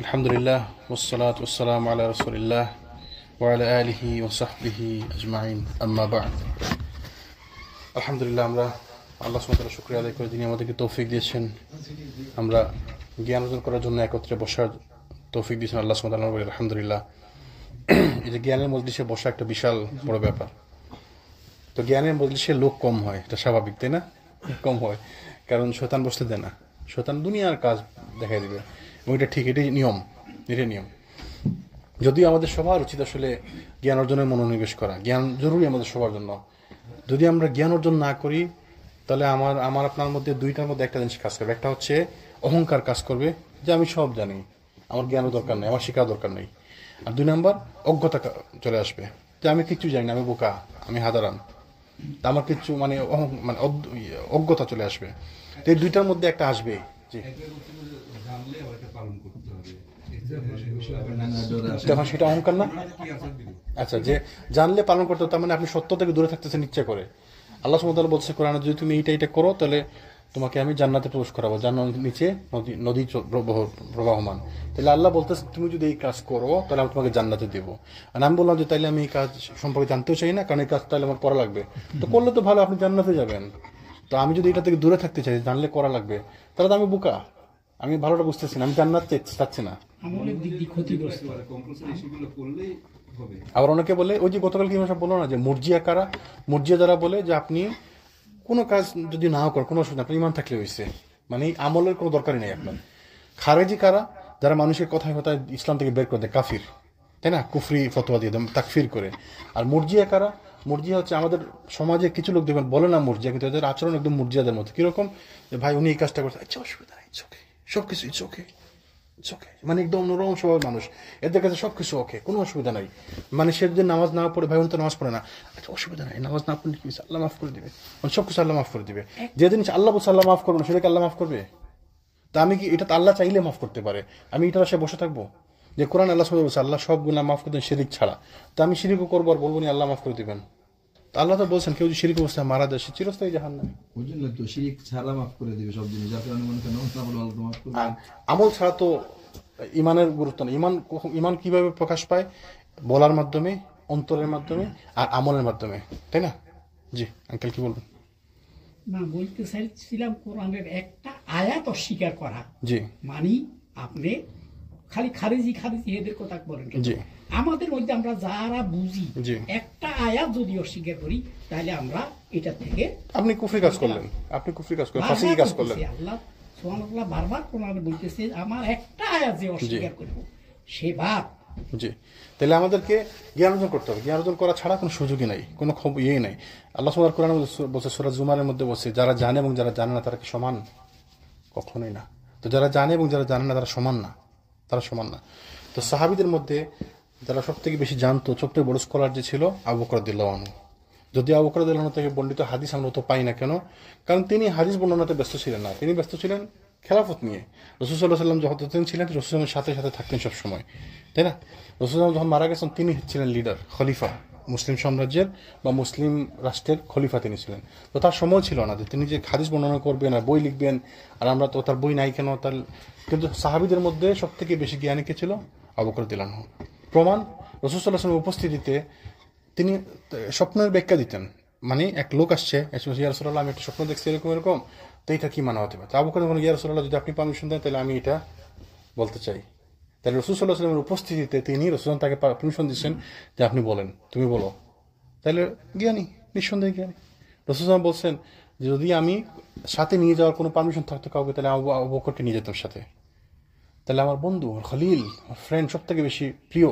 আলহামদুলিল্লাহ ওয়াসসালাতু ওয়াসসালামু আলা রাসূলিল্লাহ ওয়া আলা আলিহি ওয়া সাহবিহি আজমাইন আম্মা বা'দ। আলহামদুলিল্লাহ, আমরা আল্লাহ সুবহানাহু ওয়া তাআলার শুকরিয়া আদায় করে যিনি আমাদেরকে তৌফিক দিয়েছেন আমরা জ্ঞান অর্জন করার জন্য একত্রে বসার তৌফিক দিয়েছেন আল্লাহ সুবহানাহু ওয়া তাআলা। আলহামদুলিল্লাহ, এই যে জ্ঞানের মজলিসে বসা একটা বিশাল বড় ব্যাপার। তো জ্ঞানের মজলিসে লোক কম হয়, এটা স্বাভাবিক, তাই না? কম হয় কারণ শয়তান বসতে দেয় না, শয়তান দুনিয়ার কাজ দেখাই দিবে এবং এটা ঠিক, এটাই নিয়ম। যদিও আমাদের সবার উচিত আসলে জ্ঞান অর্জনের মনোনিবেশ করা, জ্ঞান জরুরি আমাদের সবার জন্য। যদি আমরা জ্ঞান অর্জন না করি তাহলে আমার আপনার মধ্যে দুইটার মধ্যে একটা জিনিস কাজ করবে। একটা হচ্ছে অহংকার কাজ করবে, যে আমি সব জানি, আমার জ্ঞানও দরকার নেই, আমার শেখার দরকার নেই। আর দুই নাম্বার অজ্ঞতা চলে আসবে, যে আমি কিচ্ছু জানি না, আমি বোকা, আমি হাদারাম, আমার কিছু মানে অজ্ঞতা চলে আসবে। তো এই দুইটার মধ্যে একটা আসবে। তখন সেটা অহংকার না? আচ্ছা, যে জানলে পালন করতে, তার মানে আপনি সত্য থেকে দূরে থাকতেছেন ইচ্ছা করে। আল্লাহ সুবহানাহু ওয়া তাআলা বলছে কোরআনে, যদি তুমি এইটা করো তাহলে তোমাকে আমি জান্নাতে প্রবেশ করাবো, জান্নাতের নিচে নদী প্রবাহমান। তাহলে আল্লাহ বলতেছে তুমি যদি এই কাজ করো তাহলে আমি তোমাকে জান্নাতে দেবো। আর আমি বললাম যে তাইলে আমি এই কাজ সম্পর্কে জানতেও চাই না, কারণ এই কাজ তাহলে আমার করা লাগবে। তো করলে তো ভালো, আপনি জান্নাতে যাবেন। তো আমি যদি এটা থেকে দূরে থাকতে চাই, জানলে করা লাগবে, তাহলে তো আমি বোকা, আমি ভালোটা বুঝতেছি না, আমি জান্নাত চাচ্ছি না। আবার অনেকে বলে, ওই যে গতকাল কি সব বললো না, যে মুরজিয়া কারা, মুরজিয়া যারা বলে যে আপনি কোনো কাজ যদি নাও করেন কোনো অসুবিধা, আপনার ইমান থাকলে হয়েছে, মানে আমলের কোনো দরকারই নেই আপনার। খারেজি কারা, যারা মানুষের কথায় কথায় ইসলাম থেকে বের করে দেয়, কাফির, তাই না, কুফরি ফতোয়া দিয়ে দেয়, তাকফির করে। আর মুরজিয়া কারা, মুরজিয়া হচ্ছে আমাদের সমাজে কিছু লোক দেখবেন বলে না মুরজিয়া, কিন্তু এদের আচরণ একদম মুরজিয়াদের মতো। কিরকম, যে ভাই উনি এই কাজটা করছে, আচ্ছা অসুবিধা নেই, চোখে সবকিছু চোখে চোখে, মানে একদম নরম স্বভাবের মানুষ, এদের কাছে সবকিছু ওকে, কোনো অসুবিধা নাই। মানে সে যদি নামাজ না পড়ে, ভাই উনি তো নামাজ পড়ে না, আচ্ছা অসুবিধা নাই, নামাজ না পড়লে কি আল্লাহ মাফ করে দিবে, মানে সবকিছু আল্লাহ মাফ করে দিবে। যে জিনিস আল্লাহ বলছে আল্লাহ মাফ করবে না, সেটাকে আল্লাহ মাফ করবে? তা আমি কি এটা তো আল্লাহ চাইলে মাফ করতে পারে, আমি এটা সে বসে থাকবো? যে কোরআন আল্লাহ বলছে আল্লাহ সব গুনাহ মাফ করে দেন শিরিক ছাড়া, তো আমি শিরিকও করবো আর বলবো না আল্লাহ মাফ করে দিবেন? আল্লাহ তো বলছেন কেউ যদি শিরিক অবস্থায় মারা যায় সে চিরস্থায়ী জাহান্নামে। বুঝলেন তো, শিরিক ছাড়া মাফ করে দিবে সব জিনিস, যাতে অনেক মনে করেন আল্লাহ তো মাফ করবে। আমল ছাড়া তো ইমানের গুরুত্ব নেই। ইমান কিভাবে প্রকাশ পায়? বলার মাধ্যমে, অন্তরের মাধ্যমে আর আমলের মাধ্যমে, তাই না? জি আঙ্কেল কি বলবেন? না, বলতে চাইছিলাম কোরআনের একটা আয়াত অস্বীকার করা, জি মানে আপনি খালি খারিজি এদের কথা বলেন, জি আমাদের মধ্যে আমরা যারা বুঝি জি একটা আয়াত যদি অস্বীকার করি তাহলে আমরা এটা থেকে আপনি কুফরি কাজ করলেন, আপনি কুফরি কাজ করলেন, ফাসিকি কাজ করলেন। আল্লাহ সুবহানাল্লাহ বারবার কোরআনে বলতেছে আমার একটা আয়াত যে অস্বীকার করব সে বাপ। জি, তাহলে আমাদেরকে জ্ঞান অর্জন করতে হবে, জ্ঞান অর্জন করা ছাড়া কোনো সুযোগই নাই, কোনো ইয়েই নাই। আল্লাহ সুবহানাহু কোরআনে বলছে সূরা জুমারের মধ্যে বলছে, যারা জানে এবং যারা জানে না তারা কি সমান? কখনোই না। তো যারা জানে এবং যারা জানে না তারা সমান না, তারা সমান না। তো সাহাবীদের মধ্যে যারা সব থেকে বেশি জানতো, সবথেকে বড় স্কলার যে ছিল, আবু বকর রাদিয়াল্লাহু আনহু। যদি আবু বকর রাদিয়াল্লাহু আনহু থেকে বর্ণিত হাদিস আমরা তো পাই না, কেন? কারণ তিনি হাদিস বর্ণনাতে ব্যস্ত ছিলেন না, তিনি ব্যস্ত ছিলেন খেলাফত নিয়ে। রাসূল সাল্লাল্লাহু আলাইহি ওয়াসাল্লাম যতদিন ছিলেন রাসূলের সাথে সাথে থাকতেন সব সময়, তাই না? রাসূল যখন মারা গেছেন তিনি ছিলেন লিডার, খলিফা, মুসলিম সাম্রাজ্যের বা মুসলিম রাষ্ট্রের খলিফা তিনি ছিলেন। তো তার সময় ছিল না যে তিনি যে হাদিস বর্ণনা করবেন আর বই লিখবেন, আর আমরা তো তার বই নাই কেন তার। কিন্তু সাহাবীদের মধ্যে সব থেকে বেশি জ্ঞানী কে ছিল? আবু বকর রাদিয়াল্লাহু আনহু। প্রমাণ, রাসূল সাল্লাল্লাহু আলাইহি ওয়াসাল্লামের উপস্থিতিতে তিনি স্বপ্নের ব্যাখ্যা দিতেন। মানে এক লোক আসছে, ইয়া রাসূলুল্লাহ আমি একটা স্বপ্ন দেখছি এরকম এরকম, তো এটা কি মানা হতে পারে? তো আবু বকর বলেন, ইয়া রাসূলুল্লাহ যদি আপনি পারমিশন দেন তাহলে আমি এটা বলতে চাই। তাহলে রাসূল সাল্লাল্লাহু আলাইহি ওয়াসাল্লামের উপস্থিতিতে তিনি রাসূল তাকে পারমিশন দিচ্ছেন যে আপনি বলেন, তুমি বলো। তাহলে জ্ঞানী, নিঃসন্দেহে জ্ঞানী। রাসূল সাল্লাল্লাহু বলছেন যে যদি আমি সাথে নিয়ে যাওয়ার কোনো পারমিশন থাকতো কাউকে, তাহলে আবু বকরকে নিয়ে যেতাম সাথে। তাহলে আমার বন্ধু, আমার খলিল, আমার ফ্রেন্ড, সব থেকে বেশি প্রিয়।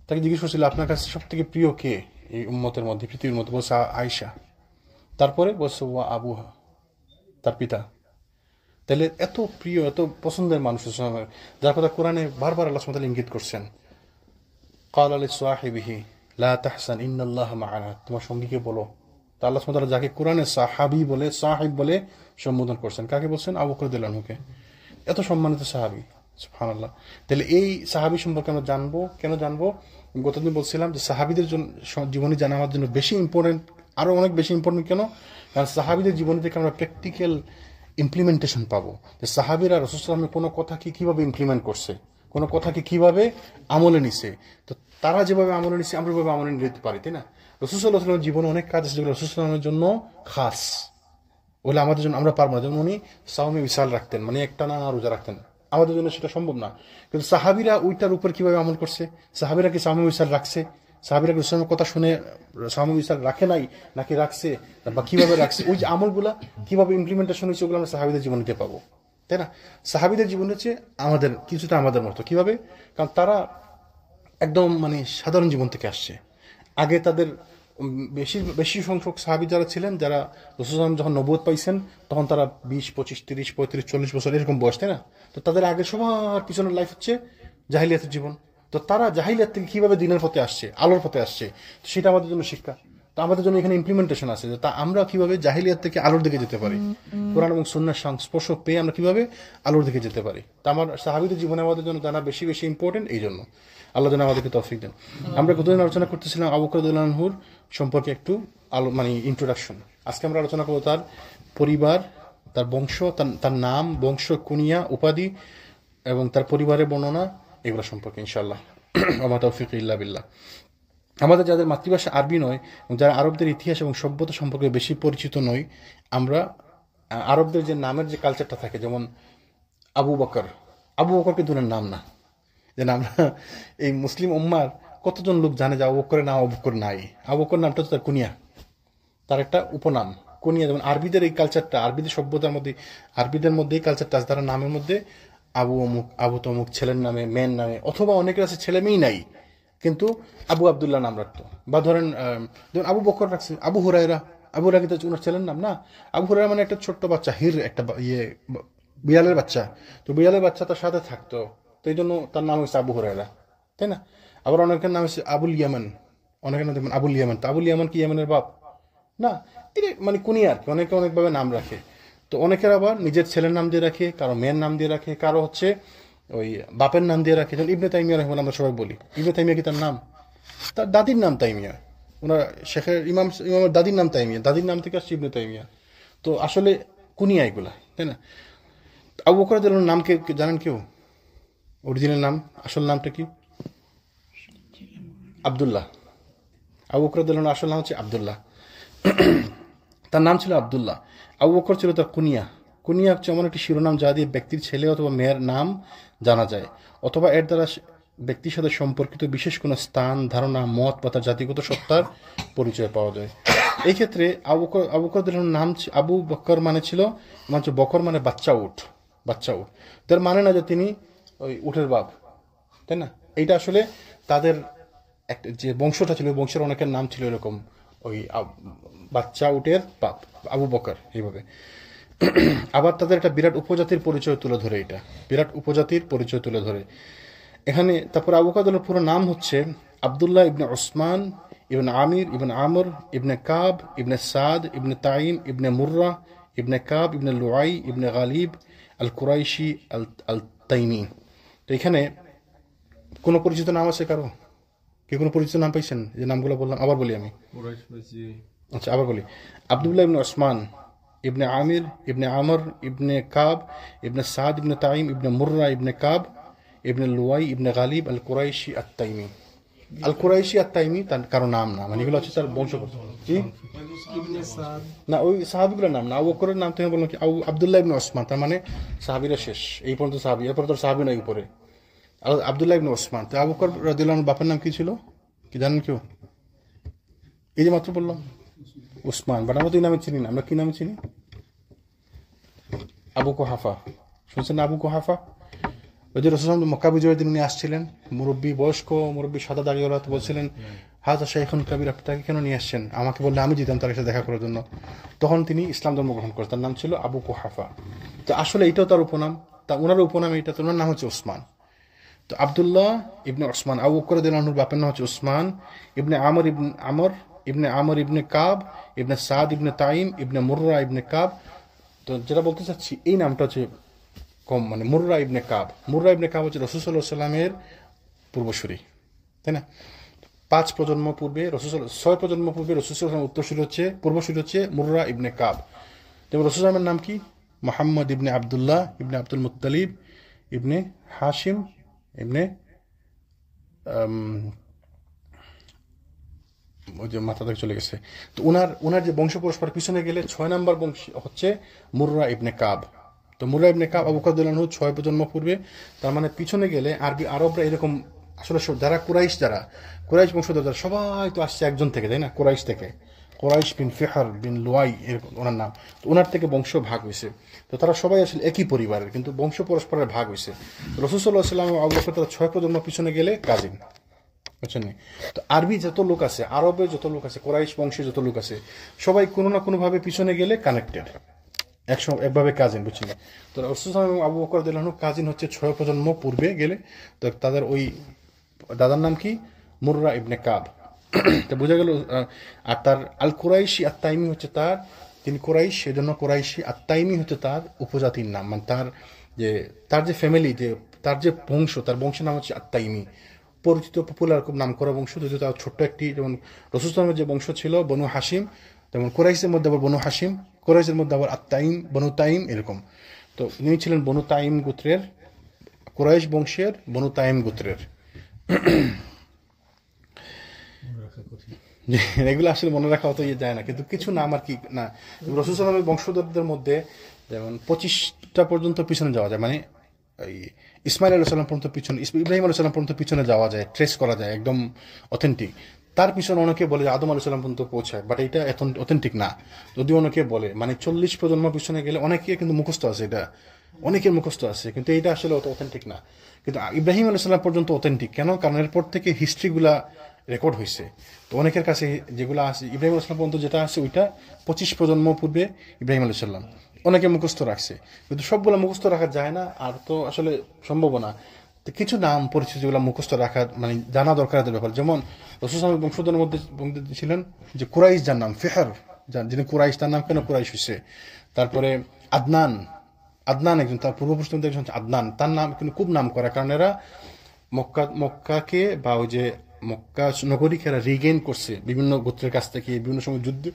তাকে জিজ্ঞেস করছিল আপনার কাছে সব থেকে প্রিয় কে এই উম্মতের মধ্যে, পৃথিবীর মধ্যে? বলছে আয়েশা। তারপরে বলছে ওয়া আবুহা, তার পিতা। তাহলে এত প্রিয়, এত পছন্দের মানুষ, যার কথা কোরআনে বারবার আল্লাহ সুবহানাহু ওয়া তাআলা ইঙ্গিত করছেন, ক্বালা লিসাহিবিহি লা তাহসান ইন্নাল্লাহা মা'ানা, তোমার সঙ্গীকে বলো। তা আল্লাহ সুবহানাহু ওয়া তাআলা যাকে কোরআনে সাহাবী বলে, সাহিব বলে সম্বোধন করছেন, কাকে বলছেন? আবু বকর রাদিয়াল্লাহু আনহুকে। এত সম্মানিত সাহাবী, সুবহানাল্লাহ। তাহলে এই সাহাবী সম্পর্কে আমরা জানবো, কেন জানবো? গতদিন বলছিলাম যে সাহাবীদের জন্য জীবনী জানা আমার জন্য বেশি ইম্পর্টেন্ট, আরো অনেক বেশি ইম্পর্টেন্ট। কেন? কারণ সাহাবীদের জীবনী থেকে আমরা প্র্যাকটিক্যাল ইমপ্লিমেন্টেশন পাবো, যে সাহাবীরা রাসূল সাল্লাল্লাহু আলাইহি ওয়াসাল্লামের কোনো কথা কিভাবে ইমপ্লিমেন্ট করছে, কোনো কথাকে কিভাবে আমলে নিছে। তো তারা যেভাবে আমলে নিছে আমরা যেভাবে আমলে নিতে পারি, তাই না? রাসূল সাল্লাল্লাহু আলাইহি ওয়াসাল্লামের জীবনে অনেক কাজ আছে যেগুলো রাসূল সাল্লাল্লাহু আলাইহি ওয়াসাল্লামের জন্য খাস, বলে আমাদের জন্য আমরা পারবো না। যেমন উনি সাওমে বিশাল রাখতেন, মানে একটা না রোজা রাখতেন, আমাদের জন্য সেটা সম্ভব না। কিন্তু সাহাবীরা ওইটার উপর কিভাবে আমল করছে? সাহাবীরা কি সাওমে বিশাল রাখছে? সাহাবীরা কি রাসূলের কথা শুনে সাওমে বিশাল রাখে নাই নাকি রাখছে, বা কিভাবে রাখছে? ওই যে আমলগুলা কিভাবে ইমপ্লিমেন্টেশন হয়েছে ওগুলো আমরা সাহাবীদের জীবনে নিতে পাবো, তাই না? সাহাবীদের জীবন হচ্ছে আমাদের কিছুটা আমাদের মতো। কিভাবে? কারণ তারা একদম মানে সাধারণ জীবন থেকে আসছে। আগে তাদের বেশি সংখ্যক সাহাবী যারা ছিলেন, যারা রাসূল সাল্লাল্লাহু আলাইহি ওয়াসাল্লাম যখন নবুয়ত পাইছেন তখন তারা 20, 25, 30, 35, 40 বছর এরকম বয়স, তাই না? তো তাদের আগে সবার পিছনের লাইফ হচ্ছে জাহিলিয়াতের জীবন। তো তারা জাহিলিয়াত থেকে কিভাবে দিনের পথে আসছে, আলোর পথে আসছে, তো সেটা আমাদের জন্য শিক্ষা। তো আমাদের জন্য এখানে ইমপ্লিমেন্টেশন আছে যে তা আমরা কিভাবে জাহিলিয়াত থেকে আলোর দিকে যেতে পারি, কোরআন এবং সুন্নাহর সংস্পর্শ পেয়ে আমরা কিভাবে আলোর দিকে যেতে পারি। তা আমার সাহাবীদের জীবনে আমাদের জন্য জানা বেশি বেশি ইম্পর্টেন্ট। এই জন্য আল্লাহ যেন আমাদেরকে তৌফিক দেন। আমরা কতদিন আলোচনা করতেছিলাম আবু বকর রাদিয়াল্লাহু আনহুর সম্পর্কে একটু মানে ইন্ট্রোডাকশন। আজকে আমরা আলোচনা করবো তার পরিবার, তার বংশ, তার নাম, বংশ, কুনিয়া, উপাধি এবং তার পরিবারের বর্ণনা, এগুলো সম্পর্কে ইনশাআল্লাহ। ওমা তৌফিক ইল্লা বিল্লাহ। আমাদের যাদের মাতৃভাষা আরবি নয়, যারা আরবদের ইতিহাস এবং সভ্যতা সম্পর্কে বেশি পরিচিত নই, আমরা আরবদের যে নামের যে কালচারটা থাকে, যেমন আবু বকর, আবু বকর কিন্তু ওনার নাম না। যেন আমরা এই মুসলিম উম্মার কতজন লোক জানে যে আবু বকরের নাম আবু বকর নাই? আবু বকর নামটা তো তার কুনিয়া, তার একটা উপনাম কুনিয়া। যেমন আরবিদের এই কালচারটা, আরবিদের সভ্যতার মধ্যে, আরবিদের মধ্যে এই কালচারটা আছে, তারা নামের মধ্যে আবু অমুক, আবু তমুক, ছেলের নামে, মেয়ের নামে, অথবা অনেকের আছে ছেলে মেয়েই নাই কিন্তু আবু আবদুল্লাহ নাম রাখতো। বা ধরেন যেমন আবু বকর রাখছে আবু হুরায়রা, আবু হুরায়রা তো ওনার ছেলের নাম না। আবু হুরায়রা মানে একটা ছোট্ট বাচ্চা, একটা বিড়ালের বাচ্চা। তো বিড়ালের বাচ্চা তার সাথে থাকতো, তো এই জন্য তার নাম হচ্ছে আবু হুরায়রা, তাই না? আবার অনেকের নাম হচ্ছে আবুল ইয়ামান, অনেকের নাম দেখবেন আবুল ইয়ামান। তো আবুল ইয়ামান কি ইয়ামানের বাপ না, এটা মানে কুনিয়া আর কি, অনেকে অনেকভাবে নাম রাখে। তো অনেকের আবার নিজের ছেলের নাম দিয়ে রাখে, কারো মেয়ের নাম দিয়ে রাখে, কারো হচ্ছে ওই বাপের নাম দিয়ে রাখে। যেমন ইবনে তাইমিয়া রহমান আমরা সবাই বলি, ইবনে তাইমিয়া কি তার নাম? তার দাদির নাম তাইমিয়া। ওনার শেখের ইমামের দাদির নাম তাইমিয়া, দাদির নাম থেকে আসছে ইবনে তাইমিয়া। তো আসলে কুনিয়া এগুলা, তাই না? আবু বকর রাদিয়াল্লাহু আনহুর নাম কে জানেন কেউ? অরিজিনাল নাম, আসল নামটা কি? আব্দুল্লাহ। আবু বকর রাদিয়াল্লাহু আনহুর আসল নাম হচ্ছে আব্দুল্লাহ। তার নাম ছিল আব্দুল্লাহ। আবু বকর ছিল তার কুনিয়া। কুনিয়া হচ্ছে এমন একটি শিরোনাম যা দিয়ে ব্যক্তির ছেলে অথবা মেয়ের নাম জানা যায়, অথবা এর দ্বারা ব্যক্তির সাথে সম্পর্কিত বিশেষ কোনো স্থান, ধারণা, মত বা তার জাতিগত সত্তার পরিচয় পাওয়া যায়। এই ক্ষেত্রে আবু বকর নাম আবু বকর মানে ছিল, বকর মানে বাচ্চা উট, বাচ্চা উট। তার মানে না যে তিনি ওই উটের বাপ, তাই না? এইটা আসলে তাদের একটা যে বংশটা ছিল, বংশের অনেকের নাম ছিল এরকম, ওই বাচ্চা উটের বাপ আবু বকর, এইভাবে। আবার তাদের একটা বিরাট উপজাতির পরিচয় তুলে ধরে, এটা বিরাট উপজাতির পরিচয় তুলে ধরে এখানে। তারপর আবু বকরের পুরো নাম হচ্ছে আব্দুল্লাহ ইবনে ওসমান ইবনে আমির ইবনে আমর ইবনে কাব ইবনে সাদ ইবনে তাইম ইবনে মুর্রা ইবনে কাব ইবনে লুআই ইবনে গালিব আল কুরাইশি আল তাইমি। তো এখানে কোনো পরিচিত নাম আছে কারো? কে কোনো পরিচিত নাম পাইছেন? যে নামগুলো বললাম আবার বলি আমি। আচ্ছা আবার বলি, আব্দুল্লাহ ইবনে ওসমান ইবনে আমির ইবনে আমর ইবনে কাব ইবনে সাদ ইবনে তাইম ইবনে মুর্রা ইবনে কাব ইবনে লুয়াই ইবনে গালিব আল কুরাইশি আত তাইমি। আল কুরাইশি আত তাইমি তার কারো নাম না, মানে এগুলো হচ্ছে তার বংশগত। জি না, ওই সাহাবিগুলোর নাম না। আবু বকরের নাম থেকে বললাম কি আব্দুল্লাহ ইবনে ওসমান, তার মানে সাহাবিরা শেষ, এই পর্যন্ত সাহাবি, এরপর তোর সাহাবি নাই উপরে। আব্দুল্লাহ ইবনে ওসমান। তো আবু বকর রাদিয়াল্লাহু আনহুর বাপের নাম কি ছিল কি জানেন কেউ? এই যে মাত্র বললাম উসমান, বাট আমরা তো এই নামে চিনি না। আমরা কি নামে চিনি? আবু কুহাফা। শুনছেন না আবু কুহাফা? ওই যে রাসূল মক্কা বিজয়ের দিন উনি আসছিলেন, মুরব্বী, বয়স্ক মুরব্বী, সাদা দাড়িওয়ালা। তো বলছিলেন হাজা শাইখুন কাবীর, আপনি তাকে কেন নিয়ে আসছেন? আমাকে বললে আমি যেতাম তার সাথে দেখা করার জন্য। তখন তিনি ইসলাম ধর্ম গ্রহণ করেন। তার নাম ছিল আবু কুহাফা। তো আসলে এটাও তার উপনাম, তা ওনার উপনাম এটা, তো ওনার নাম হচ্ছে ওসমান। তো আব্দুল্লাহ ইবনে ওসমান, আবু বকর রাদিয়াল্লাহু আনহুর বাপের নাম হচ্ছে ওসমান ইবনে আমর ইবনে আমর ইবনে কাব ইবনে সাদ ইবনে তাইম ইবনে মুর্রা ইবনে কাব। তো যেটা বলতে চাচ্ছি, এই নামটা হচ্ছে কম, মানে মুর্রা ইবনে কাব। মুর্রা ইবনে কাব হচ্ছে রাসূল সাল্লাল্লাহু আলাইহি ওয়াসাল্লামের পূর্বসূরি, তাই না? 5 প্রজন্ম পূর্বে রাসূল, 6 প্রজন্ম পূর্বে রাসূল সাল্লাল্লাহু আলাইহি ওয়াসাল্লামের উত্তরসূরি হচ্ছে, পূর্বসূরি হচ্ছে মুর্রা ইবনে কাব। যেমন রাসূল সাল্লাল্লাহু আলাইহি ওয়াসাল্লামের নাম কি? মুহাম্মদ ইবনে আব্দুল্লাহ ইবনে আব্দুল মুত্তালিব ইবনে হাশিম ইবনে ওই যে মাথা থেকে চলে গেছে। তো ওনার যে বংশ পরস্পর পিছনে গেলে 6 নম্বর বংশ হচ্ছে মুররা ইবনে কাব। তো মুররা ইবনে কাব আবু বকর রাদিয়াল্লাহু আনহু 6 প্রজন্ম পূর্বে, তার মানে পিছনে গেলে আরবরা এরকম আসলে যারা কুরাইশ বংশধর যারা সবাই তো আসছে একজন থেকে, তাই না? কুরাইশ থেকে, কুরাইশ বিন ফিহর বিন লুয়াই এরকম ওনার নাম। তো ওনার থেকে বংশ ভাগ হয়েছে। তো তারা সবাই আসলে একই পরিবারের, কিন্তু বংশ পরস্পরের ভাগ হয়েছে। রাসূল সাল্লাল্লাহু আলাইহি ওয়াসাল্লাম আবু বকর তারা 6 প্রজন্ম পিছনে গেলে কাজিন, বুঝছেন? তো আরবি যত লোক আছে, আরবে যত লোক আছে, কোরাইশ বংশে যত লোক আছে, সবাই কোনো না কোনো ভাবে পিছনে গেলে কানেক্টেড, একভাবে কাজিন, বুঝছেন? তো রাসূল সাল্লাল্লাহু আলাইহি ওয়াসাল্লাম আবু বকর রাদিয়াল্লাহু আনহু কাজিন হচ্ছে 6 প্রজন্ম পূর্বে গেলে। তো তাদের ওই দাদার নাম কি? মুররা ইবনে কাব। তো বোঝা গেল। আর তার আল কুরাইশি আত তাইমি হচ্ছে তিনি কুরাইশ, সেজন্য কুরাইশি। আত তাইমি হচ্ছে তার উপজাতির নাম, মানে তার যে ফ্যামিলি, তার যে বংশ, তার বংশের নাম হচ্ছে আত তাইমি। পরিচিত পপুলার খুব নাম করা বংশ, যদিও তার ছোট্ট একটি, যেমন রাসূল সাল্লাল্লাহু আলাইহি ওয়াসাল্লামের যে বংশ ছিল বনু হাশিম, তেমন কুরাইশের মধ্যে আবার বনু হাশিম, কুরাইশের মধ্যে আবার আত তাইম, বনু তাইম, এরকম। তো ইনি ছিলেন বনু তাইম গোত্রের, কুরাইশ বংশের বনু তাইম গোত্রের। এগুলো আসলে মনে রাখা অত যায় না, কিন্তু কিছু নাম আর কি না। রাসূল সাল্লাল্লাহু আলাইহি ওয়াসাল্লামের বংশধরদের মধ্যে যেমন 25টা পর্যন্ত পিছনে যাওয়া যায়, মানে ইসমাইল আলাইহিস সালাম পর্যন্ত পিছনে, ইব্রাহিম আলাইহিস সালাম পর্যন্ত পিছনে যাওয়া যায়, ট্রেস করা যায়, একদম অথেন্টিক। তার পিছনে অনেকে বলে যে আদম আলাইহিস সালাম পর্যন্ত পৌঁছায়, বাট এটা এখন অথেন্টিক না। যদিও অনেকে বলে, মানে 40 প্রজন্ম পিছনে গেলে, অনেকে কিন্তু মুখস্থ আছে, এটা অনেকের মুখস্থ আছে, কিন্তু এটা আসলে অত অথেন্টিক না। কিন্তু ইব্রাহিম আলাইহিস সালাম পর্যন্ত অথেন্টিক কেন? কারণ এরপর থেকে হিস্ট্রিগুলা রেকর্ড হয়েছে। তো অনেকের কাছে যেগুলো আছে, ইব্রাহিম আলাইহিস সালাম পর্যন্ত যেটা আছে ওইটা 25 প্রজন্ম পূর্বে ইব্রাহিম আলাইহিস সালাম, অনেকে মুখস্থ রাখছে, কিন্তু সবগুলো মুখস্থ রাখা যায় না, আর তো আসলে সম্ভব না। তো কিছু নাম পরিচিত যেগুলো মুখস্থ রাখা, মানে জানা দরকারের ব্যাপার। যেমন রাসূল সাল্লাল্লাহু আলাইহি ওয়াসাল্লাম বংশধরের মধ্যে ছিলেন যে কুরাইশ, যার নাম ফিহর, যিনি কুরাইশ, তার নাম কেন কুরাইশ হয়েছে? তারপরে আদনান একজন, তার পূর্বপুরুষ একজন আদনান, তার নাম কিন্তু খুব নাম করা, কারণ এরা মক্কাকে বা ওই যে মক্কা নগরীকে এরা রিগেইন করছে বিভিন্ন গোত্রের কাছ থেকে, বিভিন্ন সময় যুদ্ধে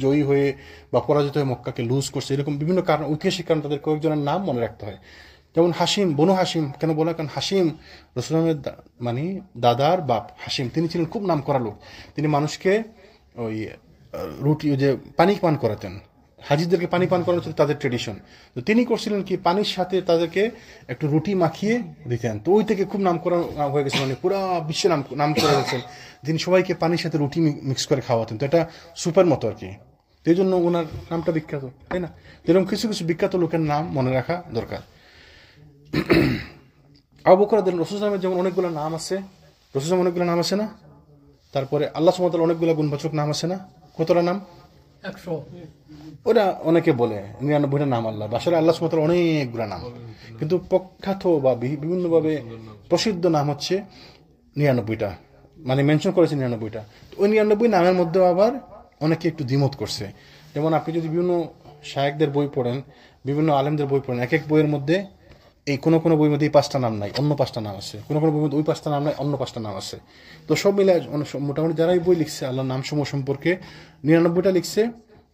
জয়ী হয়ে বা পরাজিত হয়ে মক্কাকে লুজ করছে, এরকম বিভিন্ন কারণ, ঐতিহাসিক কারণ তাদের কয়েকজনের নাম মনে রাখতে হয়। যেমন হাসিম, বনু হাসিম কেন বলা? কারণ হাসিম রাসূলের মানে দাদার বাপ হাসিম, তিনি ছিলেন খুব নাম করা লোক। তিনি মানুষকে ওই রুটি, ওই যে পানি পান করাতেন, হাজিদেরকে পানি পান করানো ছিল তাদের ট্রেডিশন। তো তিনি করছিলেন কি, পানির সাথে তাদেরকে একটু রুটি মাখিয়ে দিতেন। তো ওই থেকে খুব নাম করা হয়ে গেছে, মানে পুরো বিশ্বে নাম করে গেছেন। তিনি সবাইকে পানির সাথে রুটি মিক্স করে খাওয়াতেন। তো এটা সুপার মতো আর কি, এই জন্য ওনার নামটা বিখ্যাত, তাই না? এরকম কিছু কিছু বিখ্যাত লোকের নাম মনে রাখা দরকার। আবু বকর রাদিয়াল্লাহু আনহু, রাসূল সাল্লাল্লাহু আলাইহি ওয়াসাল্লামের যেমন অনেকগুলো নাম আছে, রাসূল সাল্লাল্লাহু অনেকগুলো নাম আছে না? তারপরে আল্লাহ সুবহানাহু ওয়া তাআলা অনেকগুলো গুণবাচক নাম আছে না? কতটা নাম? 100। ওরা অনেকে বলে 99টা নাম আল্লাহ, আসলে আল্লাহ সুবহানাহু ওয়া তাআলার অনেকগুলো নাম, কিন্তু প্রখ্যাত বা বিভিন্নভাবে প্রসিদ্ধ নাম হচ্ছে 99টা, মানে মেনশন করেছে 99টা। তো ওই 99 নামের মধ্যেও আবার অনেকে একটু দ্বিমত করছে। যেমন আপনি যদি বিভিন্ন শায়েখদের বই পড়েন, বিভিন্ন আলেমদের বই পড়েন, এক এক বইয়ের মধ্যে এই কোনো বইয়ের মধ্যে এই 5টা নাম নাই, অন্য 5টা নাম আছে, কোনো বইয়ের মধ্যে ওই 5টা নাম নাই, অন্য 5টা নাম আছে। তো সব মিলে মোটামুটি যারা এই বই লিখছে আল্লাহর নামসমূহ সম্পর্কে 99টা লিখছে,